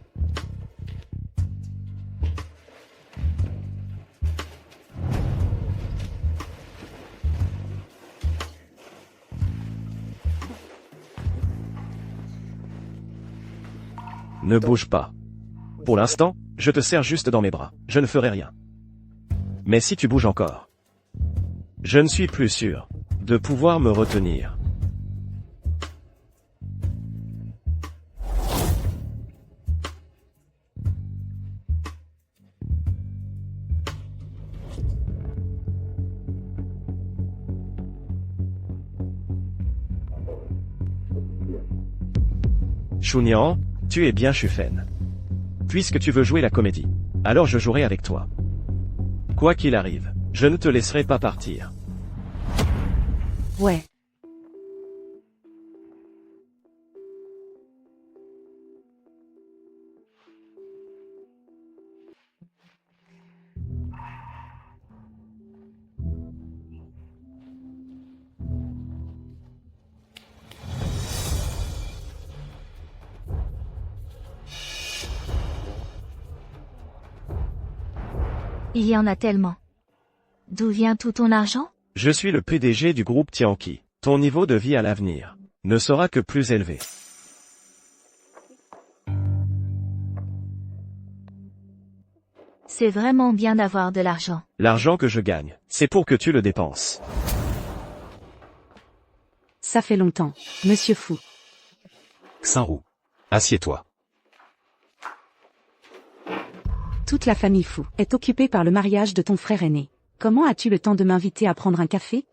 Ne bouge pas. Pour l'instant, je te serre juste dans mes bras. Je ne ferai rien. Mais si tu bouges encore, je ne suis plus sûr de pouvoir me retenir. Chou-Niang, tu es bien Shufen. Puisque tu veux jouer la comédie, alors je jouerai avec toi. Quoi qu'il arrive, je ne te laisserai pas partir. Ouais. Il y en a tellement. D'où vient tout ton argent? Je suis le PDG du groupe Tianqi. Ton niveau de vie à l'avenir ne sera que plus élevé. C'est vraiment bien d'avoir de l'argent. L'argent que je gagne, c'est pour que tu le dépenses. Ça fait longtemps, monsieur Fou. Xinru. Assieds-toi. Toute la famille Fou est occupée par le mariage de ton frère aîné. Comment as-tu le temps de m'inviter à prendre un café?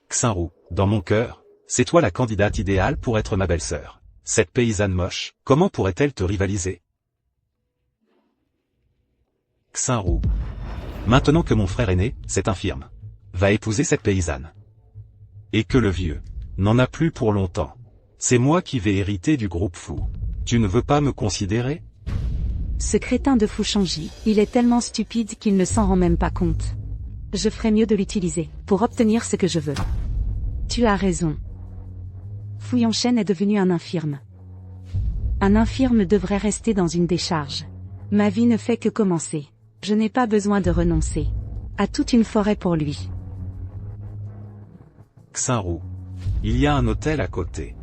Xinru, dans mon cœur, c'est toi la candidate idéale pour être ma belle-sœur. Cette paysanne moche, comment pourrait-elle te rivaliser? Xinru. Maintenant que mon frère aîné, cet infirme, va épouser cette paysanne. Et que le vieux n'en a plus pour longtemps. C'est moi qui vais hériter du groupe Fou. Tu ne veux pas me considérer? Ce crétin de Fou Shangji, il est tellement stupide qu'il ne s'en rend même pas compte. Je ferais mieux de l'utiliser, pour obtenir ce que je veux. Tu as raison. Fu Yanshen est devenu un infirme. Un infirme devrait rester dans une décharge. Ma vie ne fait que commencer. Je n'ai pas besoin de renoncer à toute une forêt pour lui. Xinru. Il y a un hôtel à côté.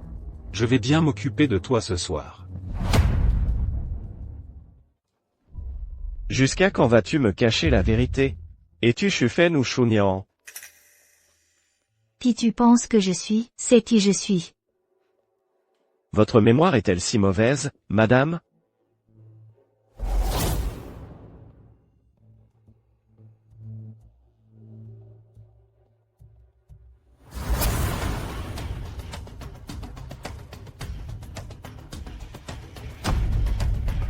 Je vais bien m'occuper de toi ce soir. Jusqu'à quand vas-tu me cacher la vérité? Es-tu Shufen ou Shunian? Qui tu penses que je suis? C'est qui je suis. Votre mémoire est-elle si mauvaise, madame?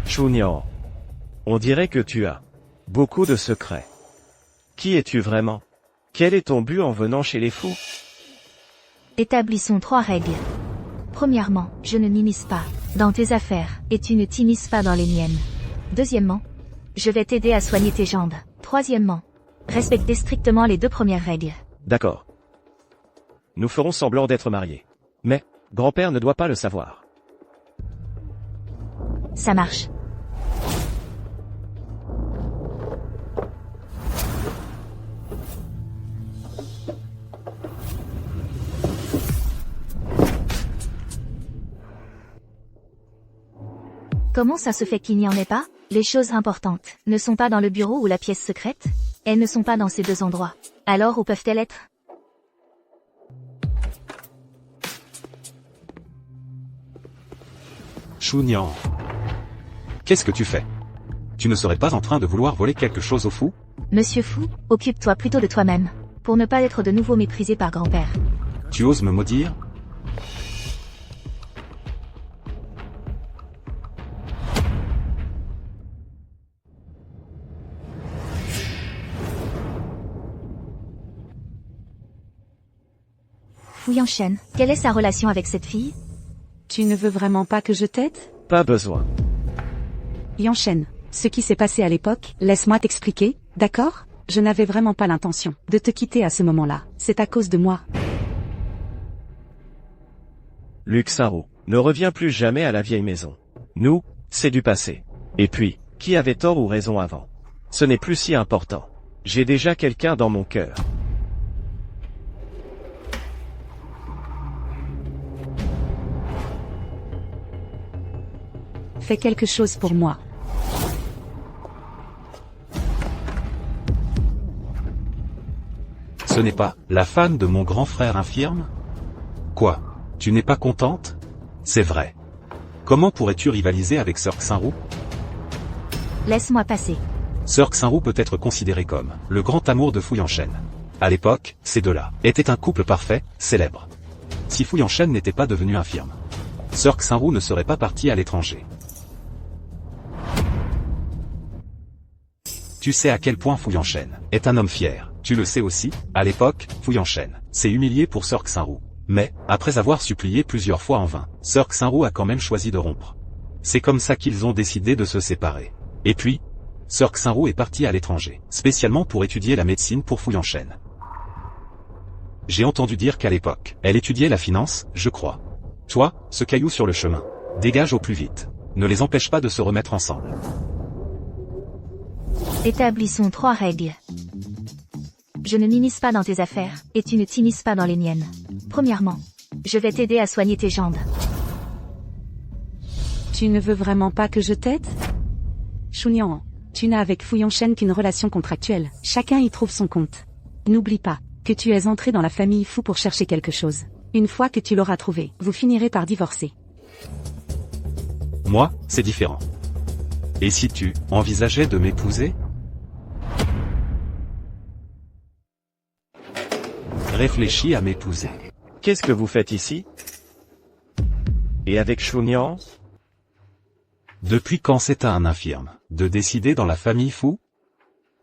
Shunian. On dirait que tu as beaucoup de secrets. Qui es-tu vraiment? Quel est ton but en venant chez les fous? Établissons 3 règles. Premièrement, je ne m'immisce pas dans tes affaires, et tu ne t'immisces pas dans les miennes. Deuxièmement, je vais t'aider à soigner tes jambes. Troisièmement, respectez strictement les 2 premières règles. D'accord. Nous ferons semblant d'être mariés. Mais, grand-père ne doit pas le savoir. Ça marche. Comment ça se fait qu'il n'y en ait pas? Les choses importantes ne sont pas dans le bureau ou la pièce secrète? Elles ne sont pas dans ces 2 endroits. Alors où peuvent-elles être? Shunian. Qu'est-ce que tu fais? Tu ne serais pas en train de vouloir voler quelque chose au fou? Monsieur Fou, occupe-toi plutôt de toi-même, pour ne pas être de nouveau méprisé par grand-père. Tu oses me maudire? Fu Yanshen, quelle est sa relation avec cette fille? Tu ne veux vraiment pas que je t'aide? Pas besoin. Yanshen, ce qui s'est passé à l'époque, laisse-moi t'expliquer, d'accord? Je n'avais vraiment pas l'intention de te quitter à ce moment-là. C'est à cause de moi. Xinru, ne reviens plus jamais à la vieille maison. Nous, c'est du passé. Et puis, qui avait tort ou raison avant? Ce n'est plus si important. J'ai déjà quelqu'un dans mon cœur. Fais quelque chose pour moi. Ce n'est pas la femme de mon grand frère infirme? Quoi? Tu n'es pas contente? C'est vrai. Comment pourrais-tu rivaliser avec Sir Xinru? Laisse-moi passer. Sir Xinru peut être considéré comme le grand amour de Fu Yanshen. À l'époque, ces deux-là étaient un couple parfait, célèbre. Si Fu Yanshen n'était pas devenu infirme, Sir Xinru ne serait pas parti à l'étranger. Tu sais à quel point Fu Yanshen est un homme fier. Tu le sais aussi, à l'époque, Fu Yanshen s'est humilié pour Sir Xinru. Mais, après avoir supplié plusieurs fois en vain, Sir Xinru a quand même choisi de rompre. C'est comme ça qu'ils ont décidé de se séparer. Et puis, Sir Xinru est parti à l'étranger, spécialement pour étudier la médecine pour Fu Yanshen. J'ai entendu dire qu'à l'époque, elle étudiait la finance, je crois. Toi, ce caillou sur le chemin, dégage au plus vite. Ne les empêche pas de se remettre ensemble. Établissons 3 règles. Je ne m'immisce pas dans tes affaires, et tu ne t'immisces pas dans les miennes. Premièrement, je vais t'aider à soigner tes jambes. Tu ne veux vraiment pas que je t'aide? Chunian, tu n'as avec Fu Yongchen qu'une relation contractuelle, chacun y trouve son compte. N'oublie pas que tu es entré dans la famille Fu pour chercher quelque chose. Une fois que tu l'auras trouvé, vous finirez par divorcer. Moi, c'est différent. Et si tu envisageais de m'épouser? Réfléchis à m'épouser. Qu'est-ce que vous faites ici? Et avec Chunian? Depuis quand c'est à un infirme de décider dans la famille Fu?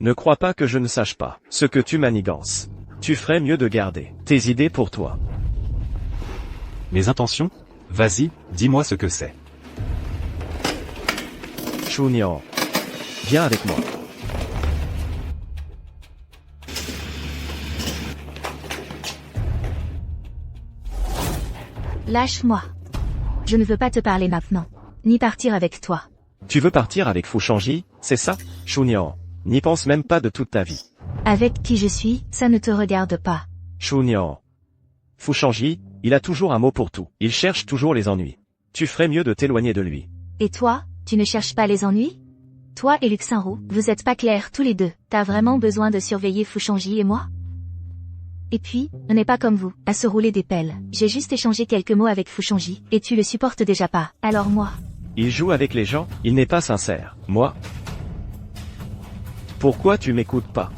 Ne crois pas que je ne sache pas ce que tu manigances. Tu ferais mieux de garder tes idées pour toi. Mes intentions? Vas-y, dis-moi ce que c'est. Chunian, viens avec moi. Lâche-moi. Je ne veux pas te parler maintenant, ni partir avec toi. Tu veux partir avec Fu Shangji, c'est ça? Chunian, n'y pense même pas de toute ta vie. Avec qui je suis, ça ne te regarde pas. Chunian. Fu Shangji, il a toujours un mot pour tout. Il cherche toujours les ennuis. Tu ferais mieux de t'éloigner de lui. Et toi, tu ne cherches pas les ennuis? Toi et Luxinru, vous êtes pas clairs tous les deux. T'as vraiment besoin de surveiller Fu Shangji et moi? Et puis, on n'est pas comme vous, à se rouler des pelles. J'ai juste échangé quelques mots avec Fu Shangji, et tu le supportes déjà pas. Alors moi? Il joue avec les gens, il n'est pas sincère. Moi? Pourquoi tu m'écoutes pas?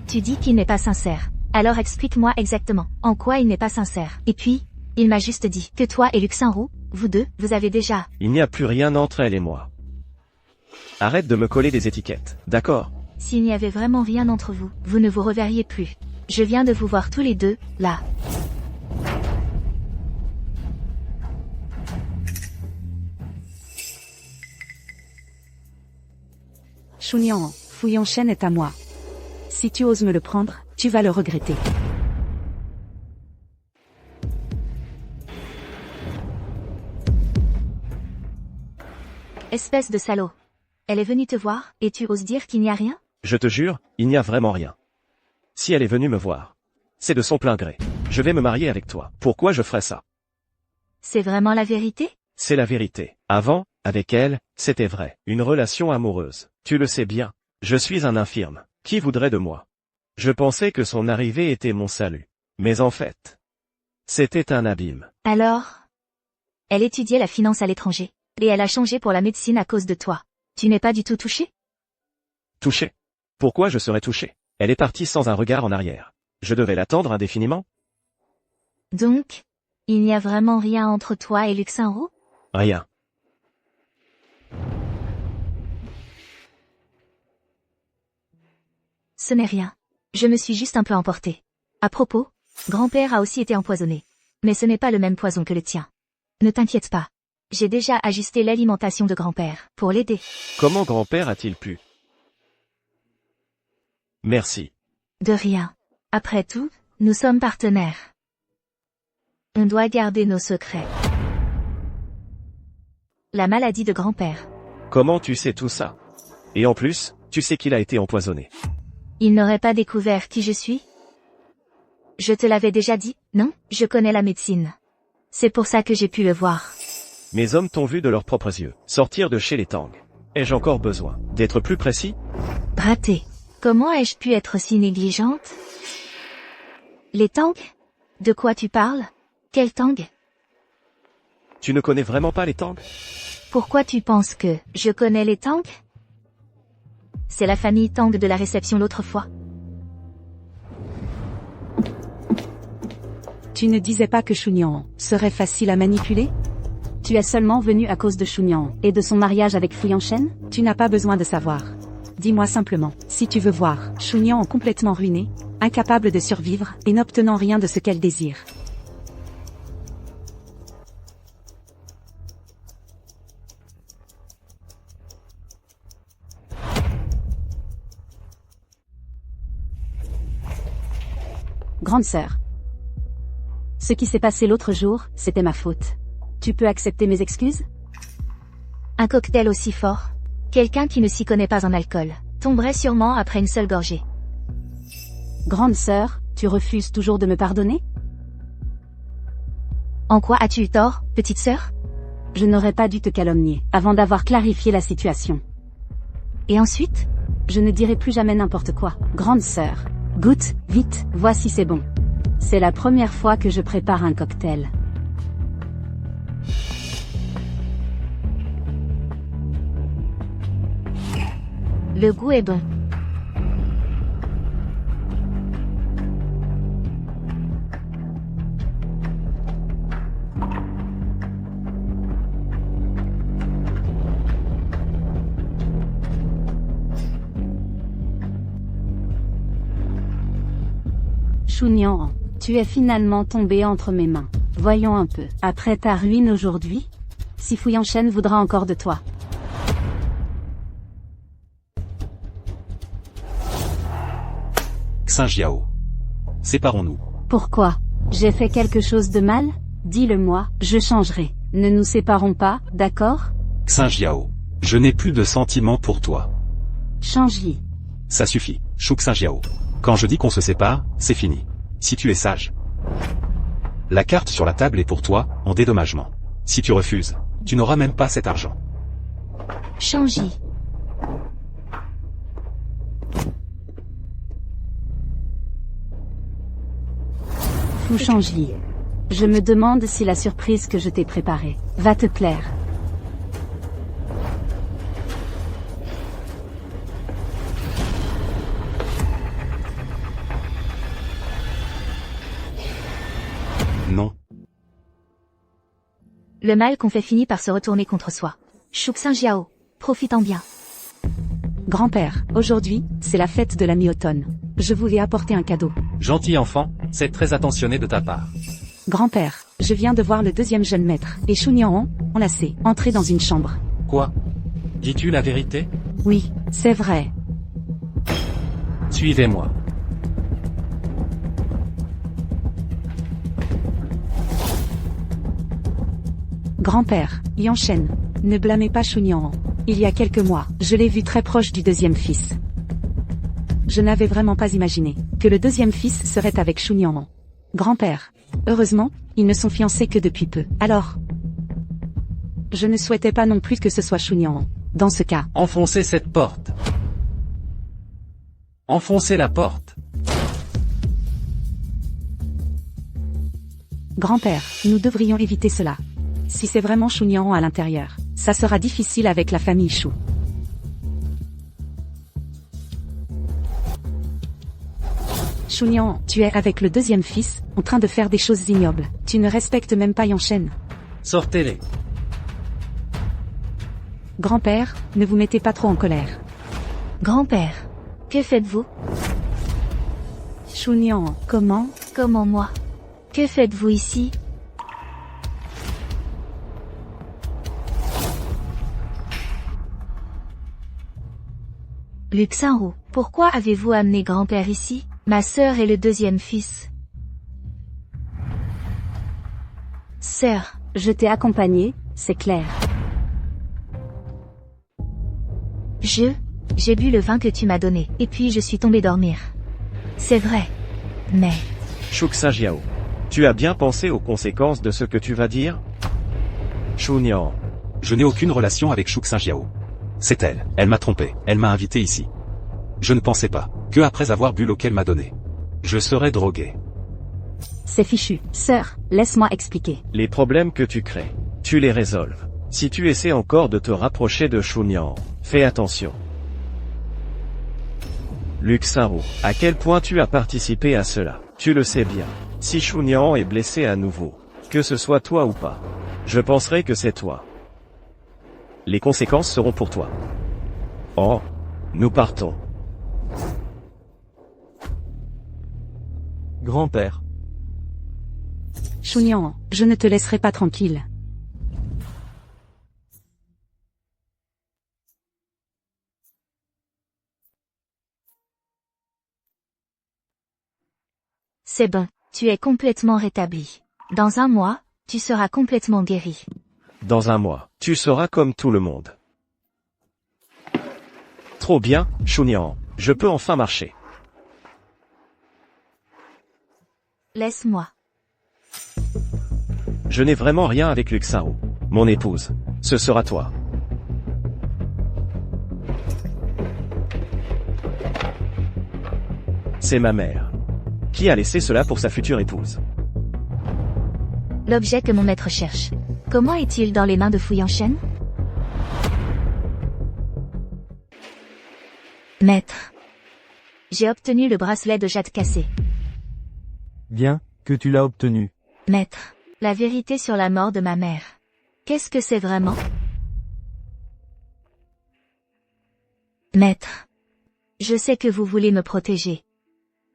Tu dis qu'il n'est pas sincère. Alors explique-moi exactement, en quoi il n'est pas sincère. Et puis, il m'a juste dit que toi et Luxinru, vous deux, vous avez déjà... Il n'y a plus rien entre elle et moi. Arrête de me coller des étiquettes, d'accord? S'il n'y avait vraiment rien entre vous, vous ne vous reverriez plus. Je viens de vous voir tous les deux, là. Chunian, Fu Yongchen est à moi. Si tu oses me le prendre, tu vas le regretter. Espèce de salaud. Elle est venue te voir, et tu oses dire qu'il n'y a rien? Je te jure, il n'y a vraiment rien. Si elle est venue me voir, c'est de son plein gré. Je vais me marier avec toi. Pourquoi je ferais ça? C'est vraiment la vérité? C'est la vérité. Avant, avec elle, c'était vrai. Une relation amoureuse. Tu le sais bien. Je suis un infirme. Qui voudrait de moi? Je pensais que son arrivée était mon salut. Mais en fait, c'était un abîme. Alors? Elle étudiait la finance à l'étranger. Et elle a changé pour la médecine à cause de toi. Tu n'es pas du tout touché? Touché? Pourquoi je serais touché? Elle est partie sans un regard en arrière. Je devais l'attendre indéfiniment? Donc, il n'y a vraiment rien entre toi et Luxinru? Rien. Ce n'est rien. Je me suis juste un peu emporté. À propos, grand-père a aussi été empoisonné. Mais ce n'est pas le même poison que le tien. Ne t'inquiète pas. J'ai déjà ajusté l'alimentation de grand-père, pour l'aider. Comment grand-père a-t-il pu? Merci. De rien. Après tout, nous sommes partenaires. On doit garder nos secrets. La maladie de grand-père. Comment tu sais tout ça? Et en plus, tu sais qu'il a été empoisonné. Il n'aurait pas découvert qui je suis? Je te l'avais déjà dit, non? Je connais la médecine. C'est pour ça que j'ai pu le voir. Mes hommes t'ont vu de leurs propres yeux. Sortir de chez les Tang. Ai-je encore besoin d'être plus précis? Raté. Comment ai-je pu être si négligente? Les Tang? De quoi tu parles? Quel Tang? Tu ne connais vraiment pas les Tang? Pourquoi tu penses que je connais les Tang? C'est la famille Tang de la réception l'autre fois. Tu ne disais pas que Chunian serait facile à manipuler? Tu es seulement venu à cause de Chunian et de son mariage avec Fu Yongchen? Tu n'as pas besoin de savoir. Dis-moi simplement, si tu veux voir Chunian complètement ruinée, incapable de survivre et n'obtenant rien de ce qu'elle désire. Grande sœur. Ce qui s'est passé l'autre jour, c'était ma faute. Tu peux accepter mes excuses? Un cocktail aussi fort? Quelqu'un qui ne s'y connaît pas en alcool tomberait sûrement après une seule gorgée. Grande sœur, tu refuses toujours de me pardonner? En quoi as-tu eu tort, petite sœur? Je n'aurais pas dû te calomnier, avant d'avoir clarifié la situation. Et ensuite? Je ne dirai plus jamais n'importe quoi. Grande sœur, goûte, vite, vois si c'est bon. C'est la première fois que je prépare un cocktail. Le goût est bon. Chunyan, tu es finalement tombé entre mes mains. Voyons un peu. Après ta ruine aujourd'hui, si Yanchen voudra encore de toi. Xinjiao. Séparons-nous. Pourquoi? J'ai fait quelque chose de mal? Dis-le-moi, je changerai. Ne nous séparons pas, d'accord? Xinjiao. Je n'ai plus de sentiments pour toi. Change-y. Ça suffit, Shu Xinjiao. Quand je dis qu'on se sépare, c'est fini. Si tu es sage. La carte sur la table est pour toi, en dédommagement. Si tu refuses, tu n'auras même pas cet argent. Change-y. Fou Change-y. Je me demande si la surprise que je t'ai préparée va te plaire. Non. Le mal qu'on fait finit par se retourner contre soi. Shu Xinjiao, profitant bien. Grand-père, aujourd'hui, c'est la fête de la mi-automne. Je voulais apporter un cadeau. Gentil enfant, c'est très attentionné de ta part. Grand-père, je viens de voir le deuxième jeune maître, et Chunyan, enlacé, entrer dans une chambre. Quoi? Dis-tu la vérité? Oui, c'est vrai. Suivez-moi. Grand-père, Yanchen, ne blâmez pas Chunyan. Il y a quelques mois, je l'ai vu très proche du deuxième fils. Je n'avais vraiment pas imaginé que le deuxième fils serait avec Chunyan. Grand-père, heureusement, ils ne sont fiancés que depuis peu. Alors, je ne souhaitais pas non plus que ce soit Chunyan. Dans ce cas, Enfoncez cette porte. Enfoncez la porte. Grand-père, nous devrions éviter cela. Si c'est vraiment Chunyan à l'intérieur, ça sera difficile avec la famille Shu. Chunyan, tu es avec le deuxième fils, en train de faire des choses ignobles. Tu ne respectes même pas Yanchen. Sortez-les. Grand-père, ne vous mettez pas trop en colère. Grand-père, que faites-vous? Chunyan, comment? Comment moi? Que faites-vous ici? Luxinro, pourquoi avez-vous amené grand-père ici? Ma sœur est le deuxième fils. Sœur, je t'ai accompagné, c'est clair. J'ai bu le vin que tu m'as donné, et puis je suis tombée dormir. C'est vrai. Mais... Shu Xinjiao. Tu as bien pensé aux conséquences de ce que tu vas dire? Chunyan. Je n'ai aucune relation avec Shu Xinjiao. C'est elle. Elle m'a trompé. Elle m'a invité ici. Je ne pensais pas que après avoir bu l'eau qu'elle m'a donnée, je serais drogué. C'est fichu. Sœur, laisse-moi expliquer. Les problèmes que tu crées, tu les résolves. Si tu essaies encore de te rapprocher de Chunyan, fais attention. Luxinro, à quel point tu as participé à cela? Tu le sais bien. Si Chunyan est blessé à nouveau, que ce soit toi ou pas, je penserai que c'est toi. Les conséquences seront pour toi. Oh, nous partons. Grand-père. Chunyan, je ne te laisserai pas tranquille. C'est bon, tu es complètement rétabli. Dans un mois, tu seras complètement guéri. Dans un mois, tu seras comme tout le monde. Trop bien, Chunian. Je peux enfin marcher. Laisse-moi. Je n'ai vraiment rien avec Luxao. Mon épouse. Ce sera toi. C'est ma mère. Qui a laissé cela pour sa future épouse? L'objet que mon maître cherche. Comment est-il dans les mains de Fu Yanchen? Maître. J'ai obtenu le bracelet de jade cassé. Bien, que tu l'as obtenu. Maître. La vérité sur la mort de ma mère. Qu'est-ce que c'est vraiment? Maître. Je sais que vous voulez me protéger.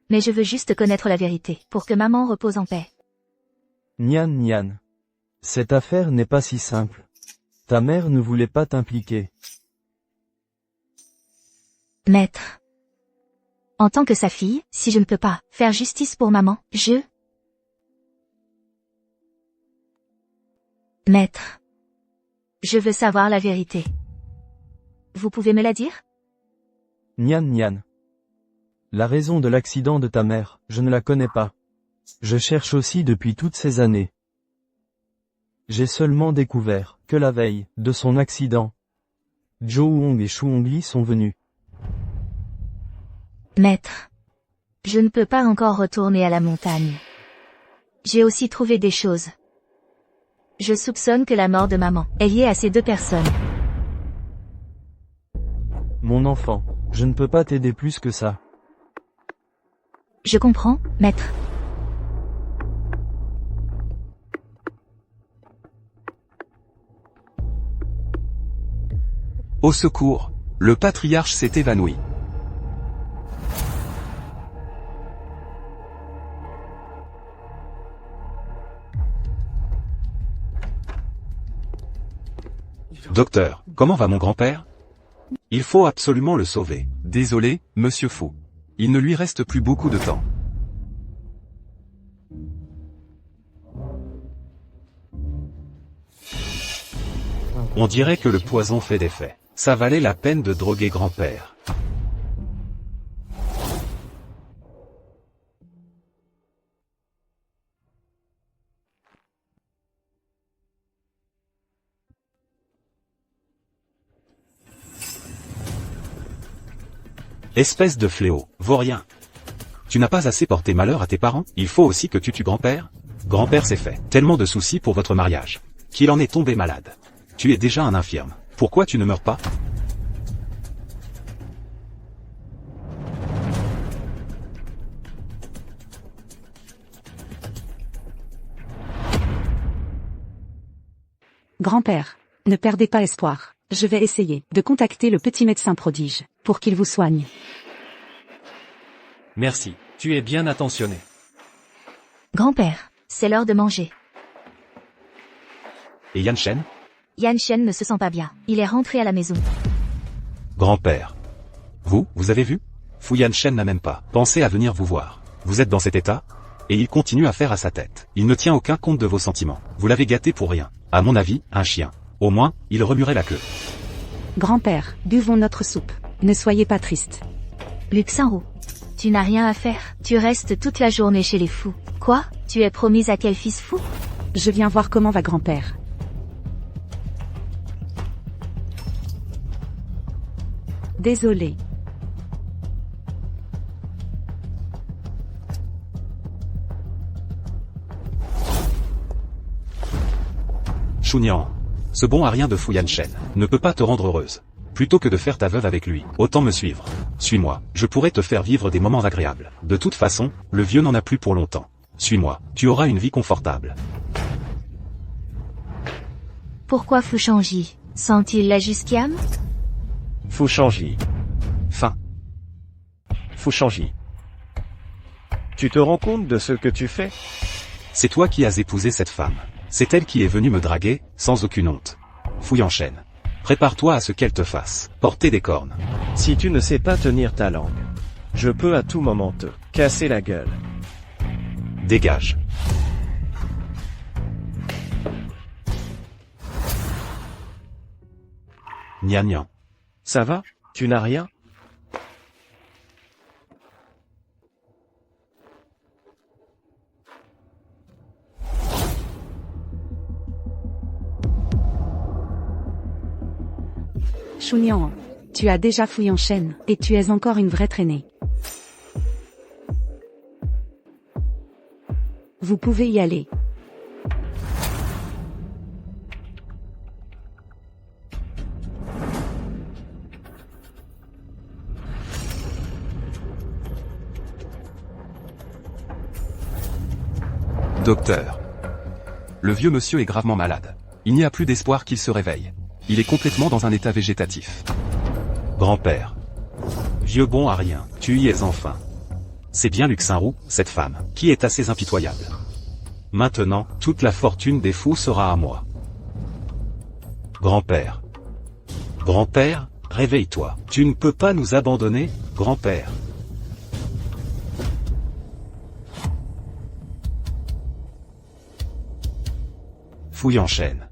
Mais je veux juste connaître la vérité, pour que maman repose en paix. Nian Nian. Cette affaire n'est pas si simple. Ta mère ne voulait pas t'impliquer. Maître. En tant que sa fille, si je ne peux pas faire justice pour maman, Maître. Je veux savoir la vérité. Vous pouvez me la dire? Nian Nian. La raison de l'accident de ta mère, je ne la connais pas. Je cherche aussi depuis toutes ces années. J'ai seulement découvert que la veille de son accident, Zhou Hong et Shu Hongli sont venus. Maître. Je ne peux pas encore retourner à la montagne. J'ai aussi trouvé des choses. Je soupçonne que la mort de maman est liée à ces deux personnes. Mon enfant, je ne peux pas t'aider plus que ça. Je comprends, maître. Au secours, le patriarche s'est évanoui. Docteur, comment va mon grand-père? Il faut absolument le sauver. Désolé, monsieur Fu. Il ne lui reste plus beaucoup de temps. On dirait que le poison fait d'effet. Ça valait la peine de droguer grand-père. Espèce de fléau, vaurien. Tu n'as pas assez porté malheur à tes parents? Il faut aussi que tu tues grand-père? Grand-père s'est fait tellement de soucis pour votre mariage, qu'il en est tombé malade. Tu es déjà un infirme. Pourquoi tu ne meurs pas? Grand-père, ne perdez pas espoir. Je vais essayer de contacter le petit médecin prodige, pour qu'il vous soigne. Merci, tu es bien attentionné. Grand-père, c'est l'heure de manger. Et Yan Shen? Yan Shen ne se sent pas bien. Il est rentré à la maison. Grand-père. Vous avez vu? Fu Yan Shen n'a même pas pensé à venir vous voir. Vous êtes dans cet état? Et il continue à faire à sa tête. Il ne tient aucun compte de vos sentiments. Vous l'avez gâté pour rien. À mon avis, un chien. Au moins, il remuerait la queue. Grand-père, buvons notre soupe. Ne soyez pas triste. Luxao. Tu n'as rien à faire. Tu restes toute la journée chez les fous. Quoi? Tu es promise à quel fils fou? Je viens voir comment va grand-père. Désolé. Chunian. Ce bon à rien de Fu Yan Shen ne peut pas te rendre heureuse. Plutôt que de faire ta veuve avec lui, autant me suivre. Suis-moi, je pourrais te faire vivre des moments agréables. De toute façon, le vieux n'en a plus pour longtemps. Suis-moi, tu auras une vie confortable. Pourquoi Fu Shangji? Sent-il la Jusquiam? Fu Shangji. Fin. Fu Shangji. Tu te rends compte de ce que tu fais? C'est toi qui as épousé cette femme. C'est elle qui est venue me draguer, sans aucune honte. Fu Yan Shen. Prépare-toi à ce qu'elle te fasse porter des cornes. Si tu ne sais pas tenir ta langue, je peux à tout moment te casser la gueule. Dégage. Nian Nian. Ça va? Tu n'as rien? Chunian, tu as déjà fouillé en chaîne, et tu es encore une vraie traînée. Vous pouvez y aller. Docteur. Le vieux monsieur est gravement malade. Il n'y a plus d'espoir qu'il se réveille. Il est complètement dans un état végétatif. Grand-père. Vieux bon à rien, tu y es enfin. C'est bien Luxinroux, cette femme, qui est assez impitoyable. Maintenant, toute la fortune des fous sera à moi. Grand-père. Grand-père, réveille-toi. Tu ne peux pas nous abandonner, grand-père. Fouille en chaîne.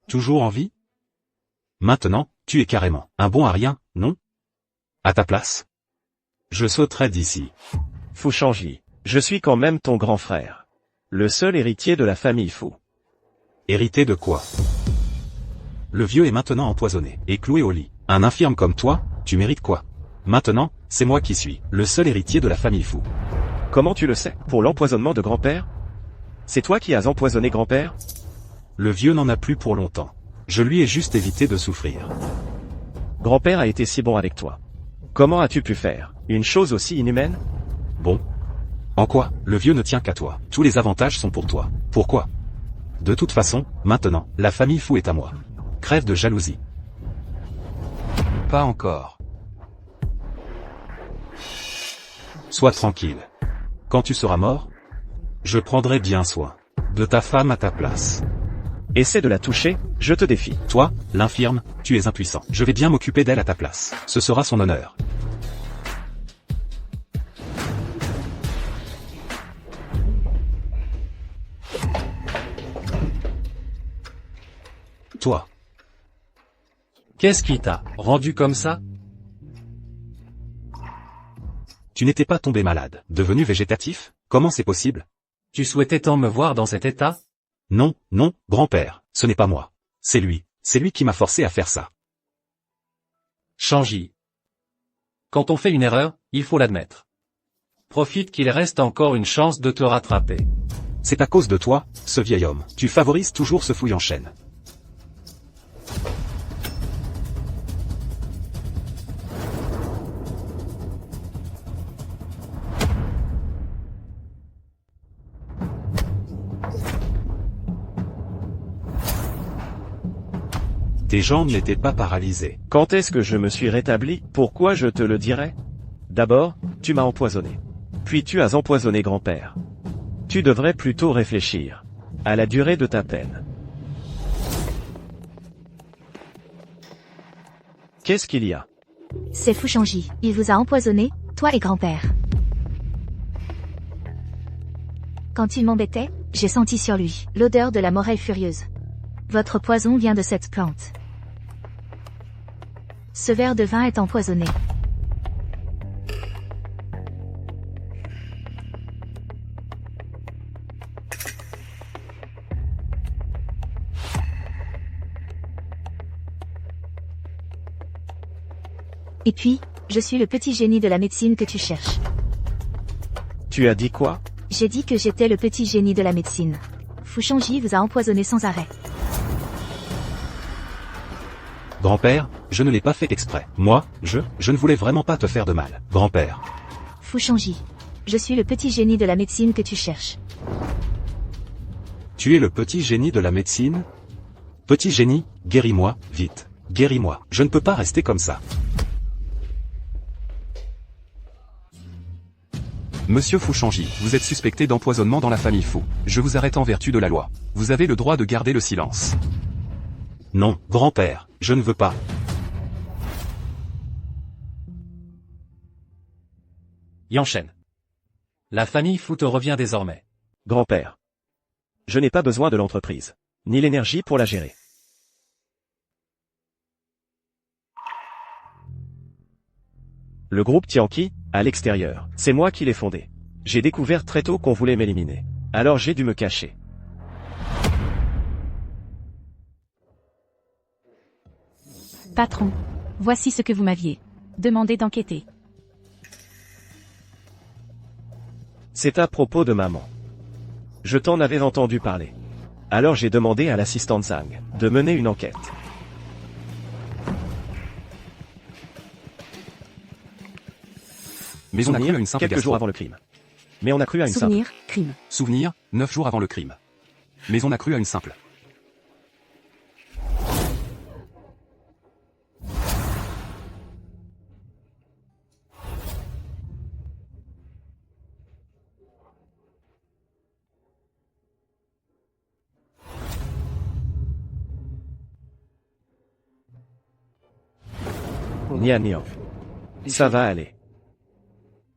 Toujours en vie? Maintenant, tu es carrément un bon à rien, non? À ta place? Je sauterai d'ici. Fouchangi, je suis quand même ton grand frère. Le seul héritier de la famille Fou. Hérité de quoi? Le vieux est maintenant empoisonné et cloué au lit. Un infirme comme toi, tu mérites quoi? Maintenant, c'est moi qui suis le seul héritier de la famille Fou. Comment tu le sais? Pour l'empoisonnement de grand-père? C'est toi qui as empoisonné grand-père? Le vieux n'en a plus pour longtemps. Je lui ai juste évité de souffrir. Grand-père a été si bon avec toi. Comment as-tu pu faire une chose aussi inhumaine? Bon. En quoi? Le vieux ne tient qu'à toi. Tous les avantages sont pour toi. Pourquoi? De toute façon, maintenant, la famille Fou est à moi. Crève de jalousie. Pas encore. Sois tranquille. Quand tu seras mort, je prendrai bien soin de ta femme à ta place. Essaie de la toucher, je te défie. Toi, l'infirme, tu es impuissant. Je vais bien m'occuper d'elle à ta place. Ce sera son honneur. Toi. Qu'est-ce qui t'a rendu comme ça? Tu n'étais pas tombé malade, devenu végétatif? Comment c'est possible? Tu souhaitais tant me voir dans cet état? Non, non, grand-père, ce n'est pas moi. C'est lui qui m'a forcé à faire ça. Changi. Quand on fait une erreur, il faut l'admettre. Profite qu'il reste encore une chance de te rattraper. C'est à cause de toi, ce vieil homme. Tu favorises toujours ce fouille en chaîne. Tes jambes n'étaient pas paralysées. Quand est-ce que je me suis rétabli? Pourquoi je te le dirais? D'abord, tu m'as empoisonné. Puis tu as empoisonné grand-père. Tu devrais plutôt réfléchir à la durée de ta peine. Qu'est-ce qu'il y a? C'est Fouchangi, il vous a empoisonné, toi et grand-père. Quand il m'embêtait, j'ai senti sur lui l'odeur de la morelle furieuse. Votre poison vient de cette plante. Ce verre de vin est empoisonné. Et puis, je suis le petit génie de la médecine que tu cherches. Tu as dit quoi? J'ai dit que j'étais le petit génie de la médecine. Fouchangi vous a empoisonné sans arrêt. Grand-père, je ne l'ai pas fait exprès. Moi, je ne voulais vraiment pas te faire de mal. Grand-père. Fouchangi. Je suis le petit génie de la médecine que tu cherches. Tu es le petit génie de la médecine? Petit génie, guéris-moi, vite. Guéris-moi. Je ne peux pas rester comme ça. Monsieur Fouchangi, vous êtes suspecté d'empoisonnement dans la famille Fou. Je vous arrête en vertu de la loi. Vous avez le droit de garder le silence. Non, grand-père, je ne veux pas. Yanchen. La famille Fou te revient désormais. Grand-père. Je n'ai pas besoin de l'entreprise, ni l'énergie pour la gérer. Le groupe Tianqi, à l'extérieur, c'est moi qui l'ai fondé. J'ai découvert très tôt qu'on voulait m'éliminer. Alors j'ai dû me cacher. Patron. Voici ce que vous m'aviez demandé d'enquêter. C'est à propos de maman. Je t'en avais entendu parler. Alors j'ai demandé à l'assistante Zhang de mener une enquête. Mais on a cru à une simple quelques jours avant le crime. Mais on a cru à une Souvenir, simple. crime. Souvenir, 9 jours avant le crime. Mais on a cru à une simple. Nian Nian. Ça va aller.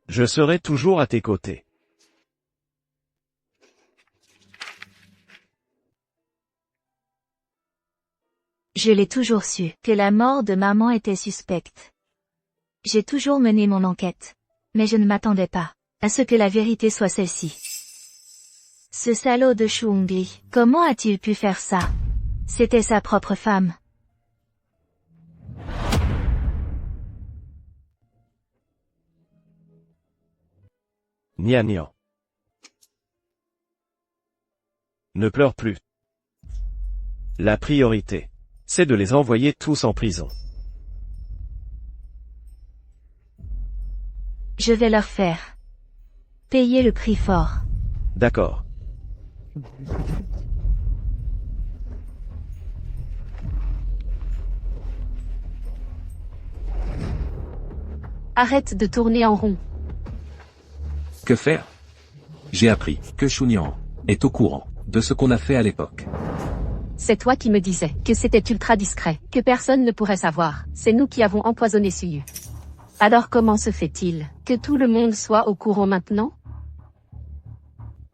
Je serai toujours à tes côtés. Je l'ai toujours su, que la mort de maman était suspecte. J'ai toujours mené mon enquête. Mais je ne m'attendais pas à ce que la vérité soit celle-ci. Ce salaud de Shu Hongli, comment a-t-il pu faire ça? C'était sa propre femme. Nian Nian. Ne pleure plus. La priorité, c'est de les envoyer tous en prison. Je vais leur faire payer le prix fort. D'accord. Arrête de tourner en rond. Que faire? J'ai appris que Shunian est au courant de ce qu'on a fait à l'époque. C'est toi qui me disais que c'était ultra discret, que personne ne pourrait savoir. C'est nous qui avons empoisonné Suyu. Alors comment se fait-il que tout le monde soit au courant maintenant?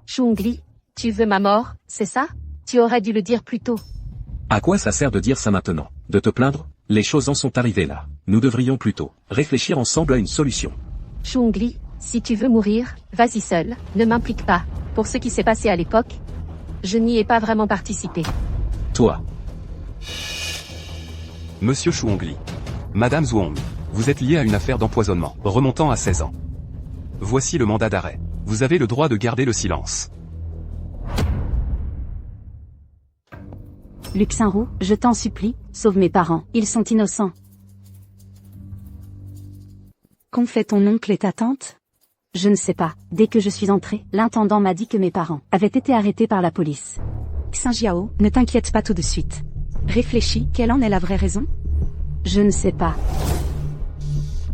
Shu Hongli, tu veux ma mort, c'est ça? Tu aurais dû le dire plus tôt. À quoi ça sert de dire ça maintenant? De te plaindre? Les choses en sont arrivées là. Nous devrions plutôt réfléchir ensemble à une solution. Shu Hongli, si tu veux mourir, vas-y seul, ne m'implique pas. Pour ce qui s'est passé à l'époque, je n'y ai pas vraiment participé. Toi. Monsieur Shu Hongli. Madame Zhuang. Vous êtes lié à une affaire d'empoisonnement, remontant à 16 ans. Voici le mandat d'arrêt. Vous avez le droit de garder le silence. Luxinrou, je t'en supplie, sauve mes parents, ils sont innocents. Qu'ont fait ton oncle et ta tante? Je ne sais pas. Dès que je suis entrée, l'intendant m'a dit que mes parents avaient été arrêtés par la police. Xinjiao, ne t'inquiète pas tout de suite. Réfléchis, quelle en est la vraie raison? Je ne sais pas.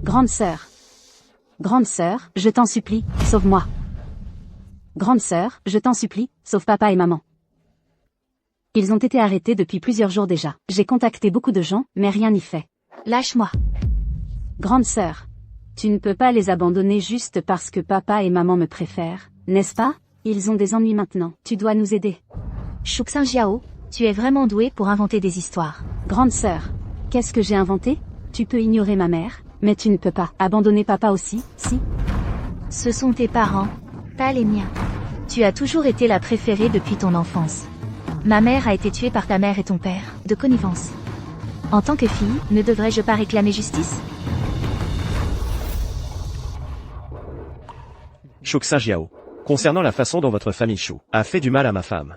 Grande sœur, je t'en supplie, sauve-moi. Grande sœur, je t'en supplie, sauve papa et maman. Ils ont été arrêtés depuis plusieurs jours déjà. J'ai contacté beaucoup de gens, mais rien n'y fait. Lâche-moi. Grande sœur, tu ne peux pas les abandonner juste parce que papa et maman me préfèrent, n'est-ce pas? Ils ont des ennuis maintenant, tu dois nous aider. Shu Xinjiao, tu es vraiment doué pour inventer des histoires. Grande sœur, qu'est-ce que j'ai inventé? Tu peux ignorer ma mère, mais tu ne peux pas abandonner papa aussi, si? Ce sont tes parents, pas les miens. Tu as toujours été la préférée depuis ton enfance. Ma mère a été tuée par ta mère et ton père, de connivence. En tant que fille, ne devrais-je pas réclamer justice? Shu Xinjiao. Concernant la façon dont votre famille Shu a fait du mal à ma femme.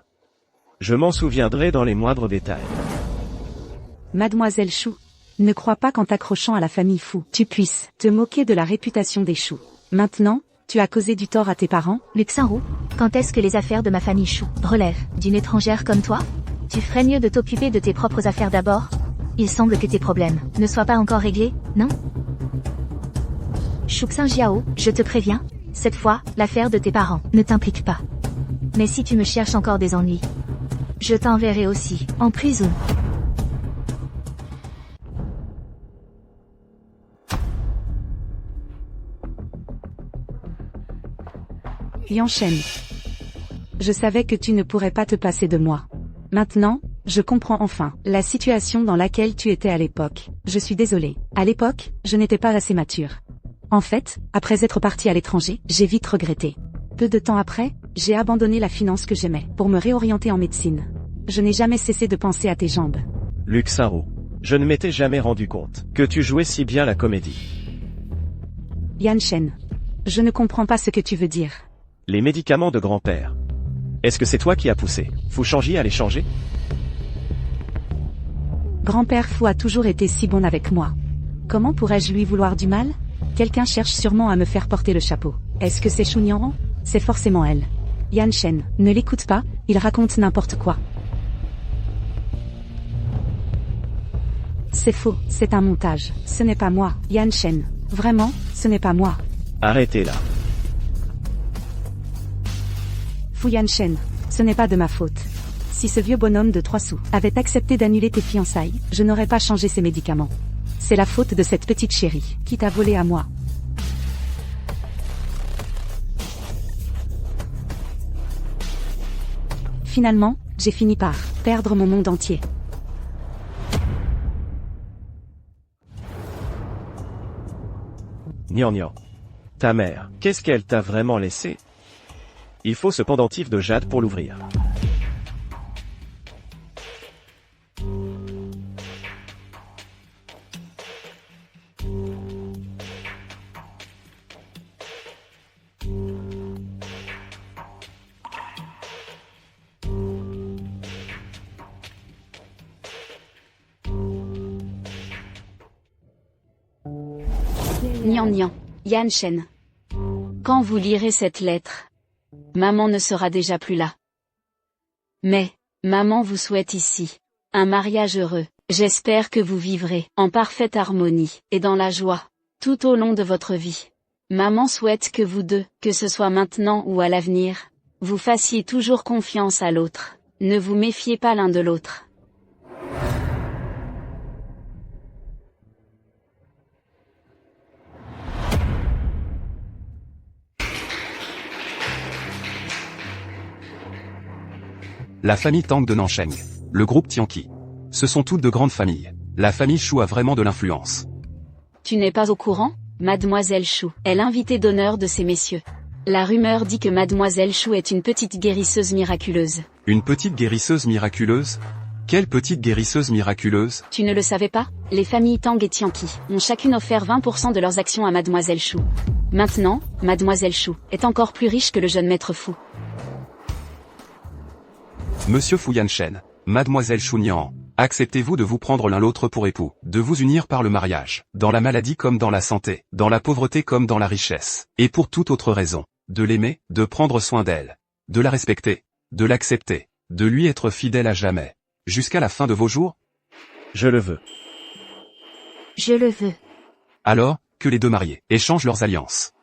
Je m'en souviendrai dans les moindres détails. Mademoiselle Shu, ne crois pas qu'en t'accrochant à la famille Fu, tu puisses te moquer de la réputation des Shu. Maintenant, tu as causé du tort à tes parents. Luxinrou, quand est-ce que les affaires de ma famille Shu relèvent d'une étrangère comme toi? Tu ferais mieux de t'occuper de tes propres affaires d'abord. Il semble que tes problèmes ne soient pas encore réglés, non? Shu Xinjiao, je te préviens, cette fois, l'affaire de tes parents ne t'implique pas. Mais si tu me cherches encore des ennuis, je t'enverrai aussi en prison. Yanshen. Je savais que tu ne pourrais pas te passer de moi. Maintenant, je comprends enfin la situation dans laquelle tu étais à l'époque. Je suis désolée. À l'époque, je n'étais pas assez mature. En fait, après être parti à l'étranger, j'ai vite regretté. Peu de temps après, j'ai abandonné la finance que j'aimais pour me réorienter en médecine. Je n'ai jamais cessé de penser à tes jambes. Luxaro. Je ne m'étais jamais rendu compte que tu jouais si bien la comédie. Yan-Shen. Je ne comprends pas ce que tu veux dire. Les médicaments de grand-père. Est-ce que c'est toi qui as poussé Fu Shangji à les changer? Grand-père Fu a toujours été si bon avec moi. Comment pourrais-je lui vouloir du mal? Quelqu'un cherche sûrement à me faire porter le chapeau. Est-ce que c'est Shu Niang? C'est forcément elle. Yan-Shen, ne l'écoute pas, il raconte n'importe quoi. C'est faux, c'est un montage. Ce n'est pas moi, Yan-Shen. Vraiment, ce n'est pas moi. Arrêtez-la. Fu Yan-Shen, ce n'est pas de ma faute. Si ce vieux bonhomme de 3 sous avait accepté d'annuler tes fiançailles, je n'aurais pas changé ses médicaments. C'est la faute de cette petite chérie, qui t'a volé à moi. Finalement, j'ai fini par perdre mon monde entier. Nian. Ta mère, qu'est-ce qu'elle t'a vraiment laissé? Il faut ce pendentif de jade pour l'ouvrir. Nian, Yan-Shen. Quand vous lirez cette lettre, maman ne sera déjà plus là. Mais, maman vous souhaite ici un mariage heureux. J'espère que vous vivrez en parfaite harmonie et dans la joie tout au long de votre vie. Maman souhaite que vous deux, que ce soit maintenant ou à l'avenir, vous fassiez toujours confiance à l'autre. Ne vous méfiez pas l'un de l'autre. La famille Tang de Nansheng. Le groupe Tianqi. Ce sont toutes de grandes familles. La famille Shu a vraiment de l'influence. Tu n'es pas au courant? Mademoiselle Shu est l'invitée d'honneur de ces messieurs. La rumeur dit que Mademoiselle Shu est une petite guérisseuse miraculeuse. Une petite guérisseuse miraculeuse? Quelle petite guérisseuse miraculeuse? Tu ne le savais pas? Les familles Tang et Tianqi ont chacune offert 20% de leurs actions à Mademoiselle Shu. Maintenant, Mademoiselle Shu est encore plus riche que le jeune maître Fu. Monsieur Fu Yan-Shen, Mademoiselle Shu Niang, acceptez-vous de vous prendre l'un l'autre pour époux, de vous unir par le mariage, dans la maladie comme dans la santé, dans la pauvreté comme dans la richesse, et pour toute autre raison, de l'aimer, de prendre soin d'elle, de la respecter, de l'accepter, de lui être fidèle à jamais, jusqu'à la fin de vos jours? Je le veux. Je le veux. Alors, que les deux mariés échangent leurs alliances.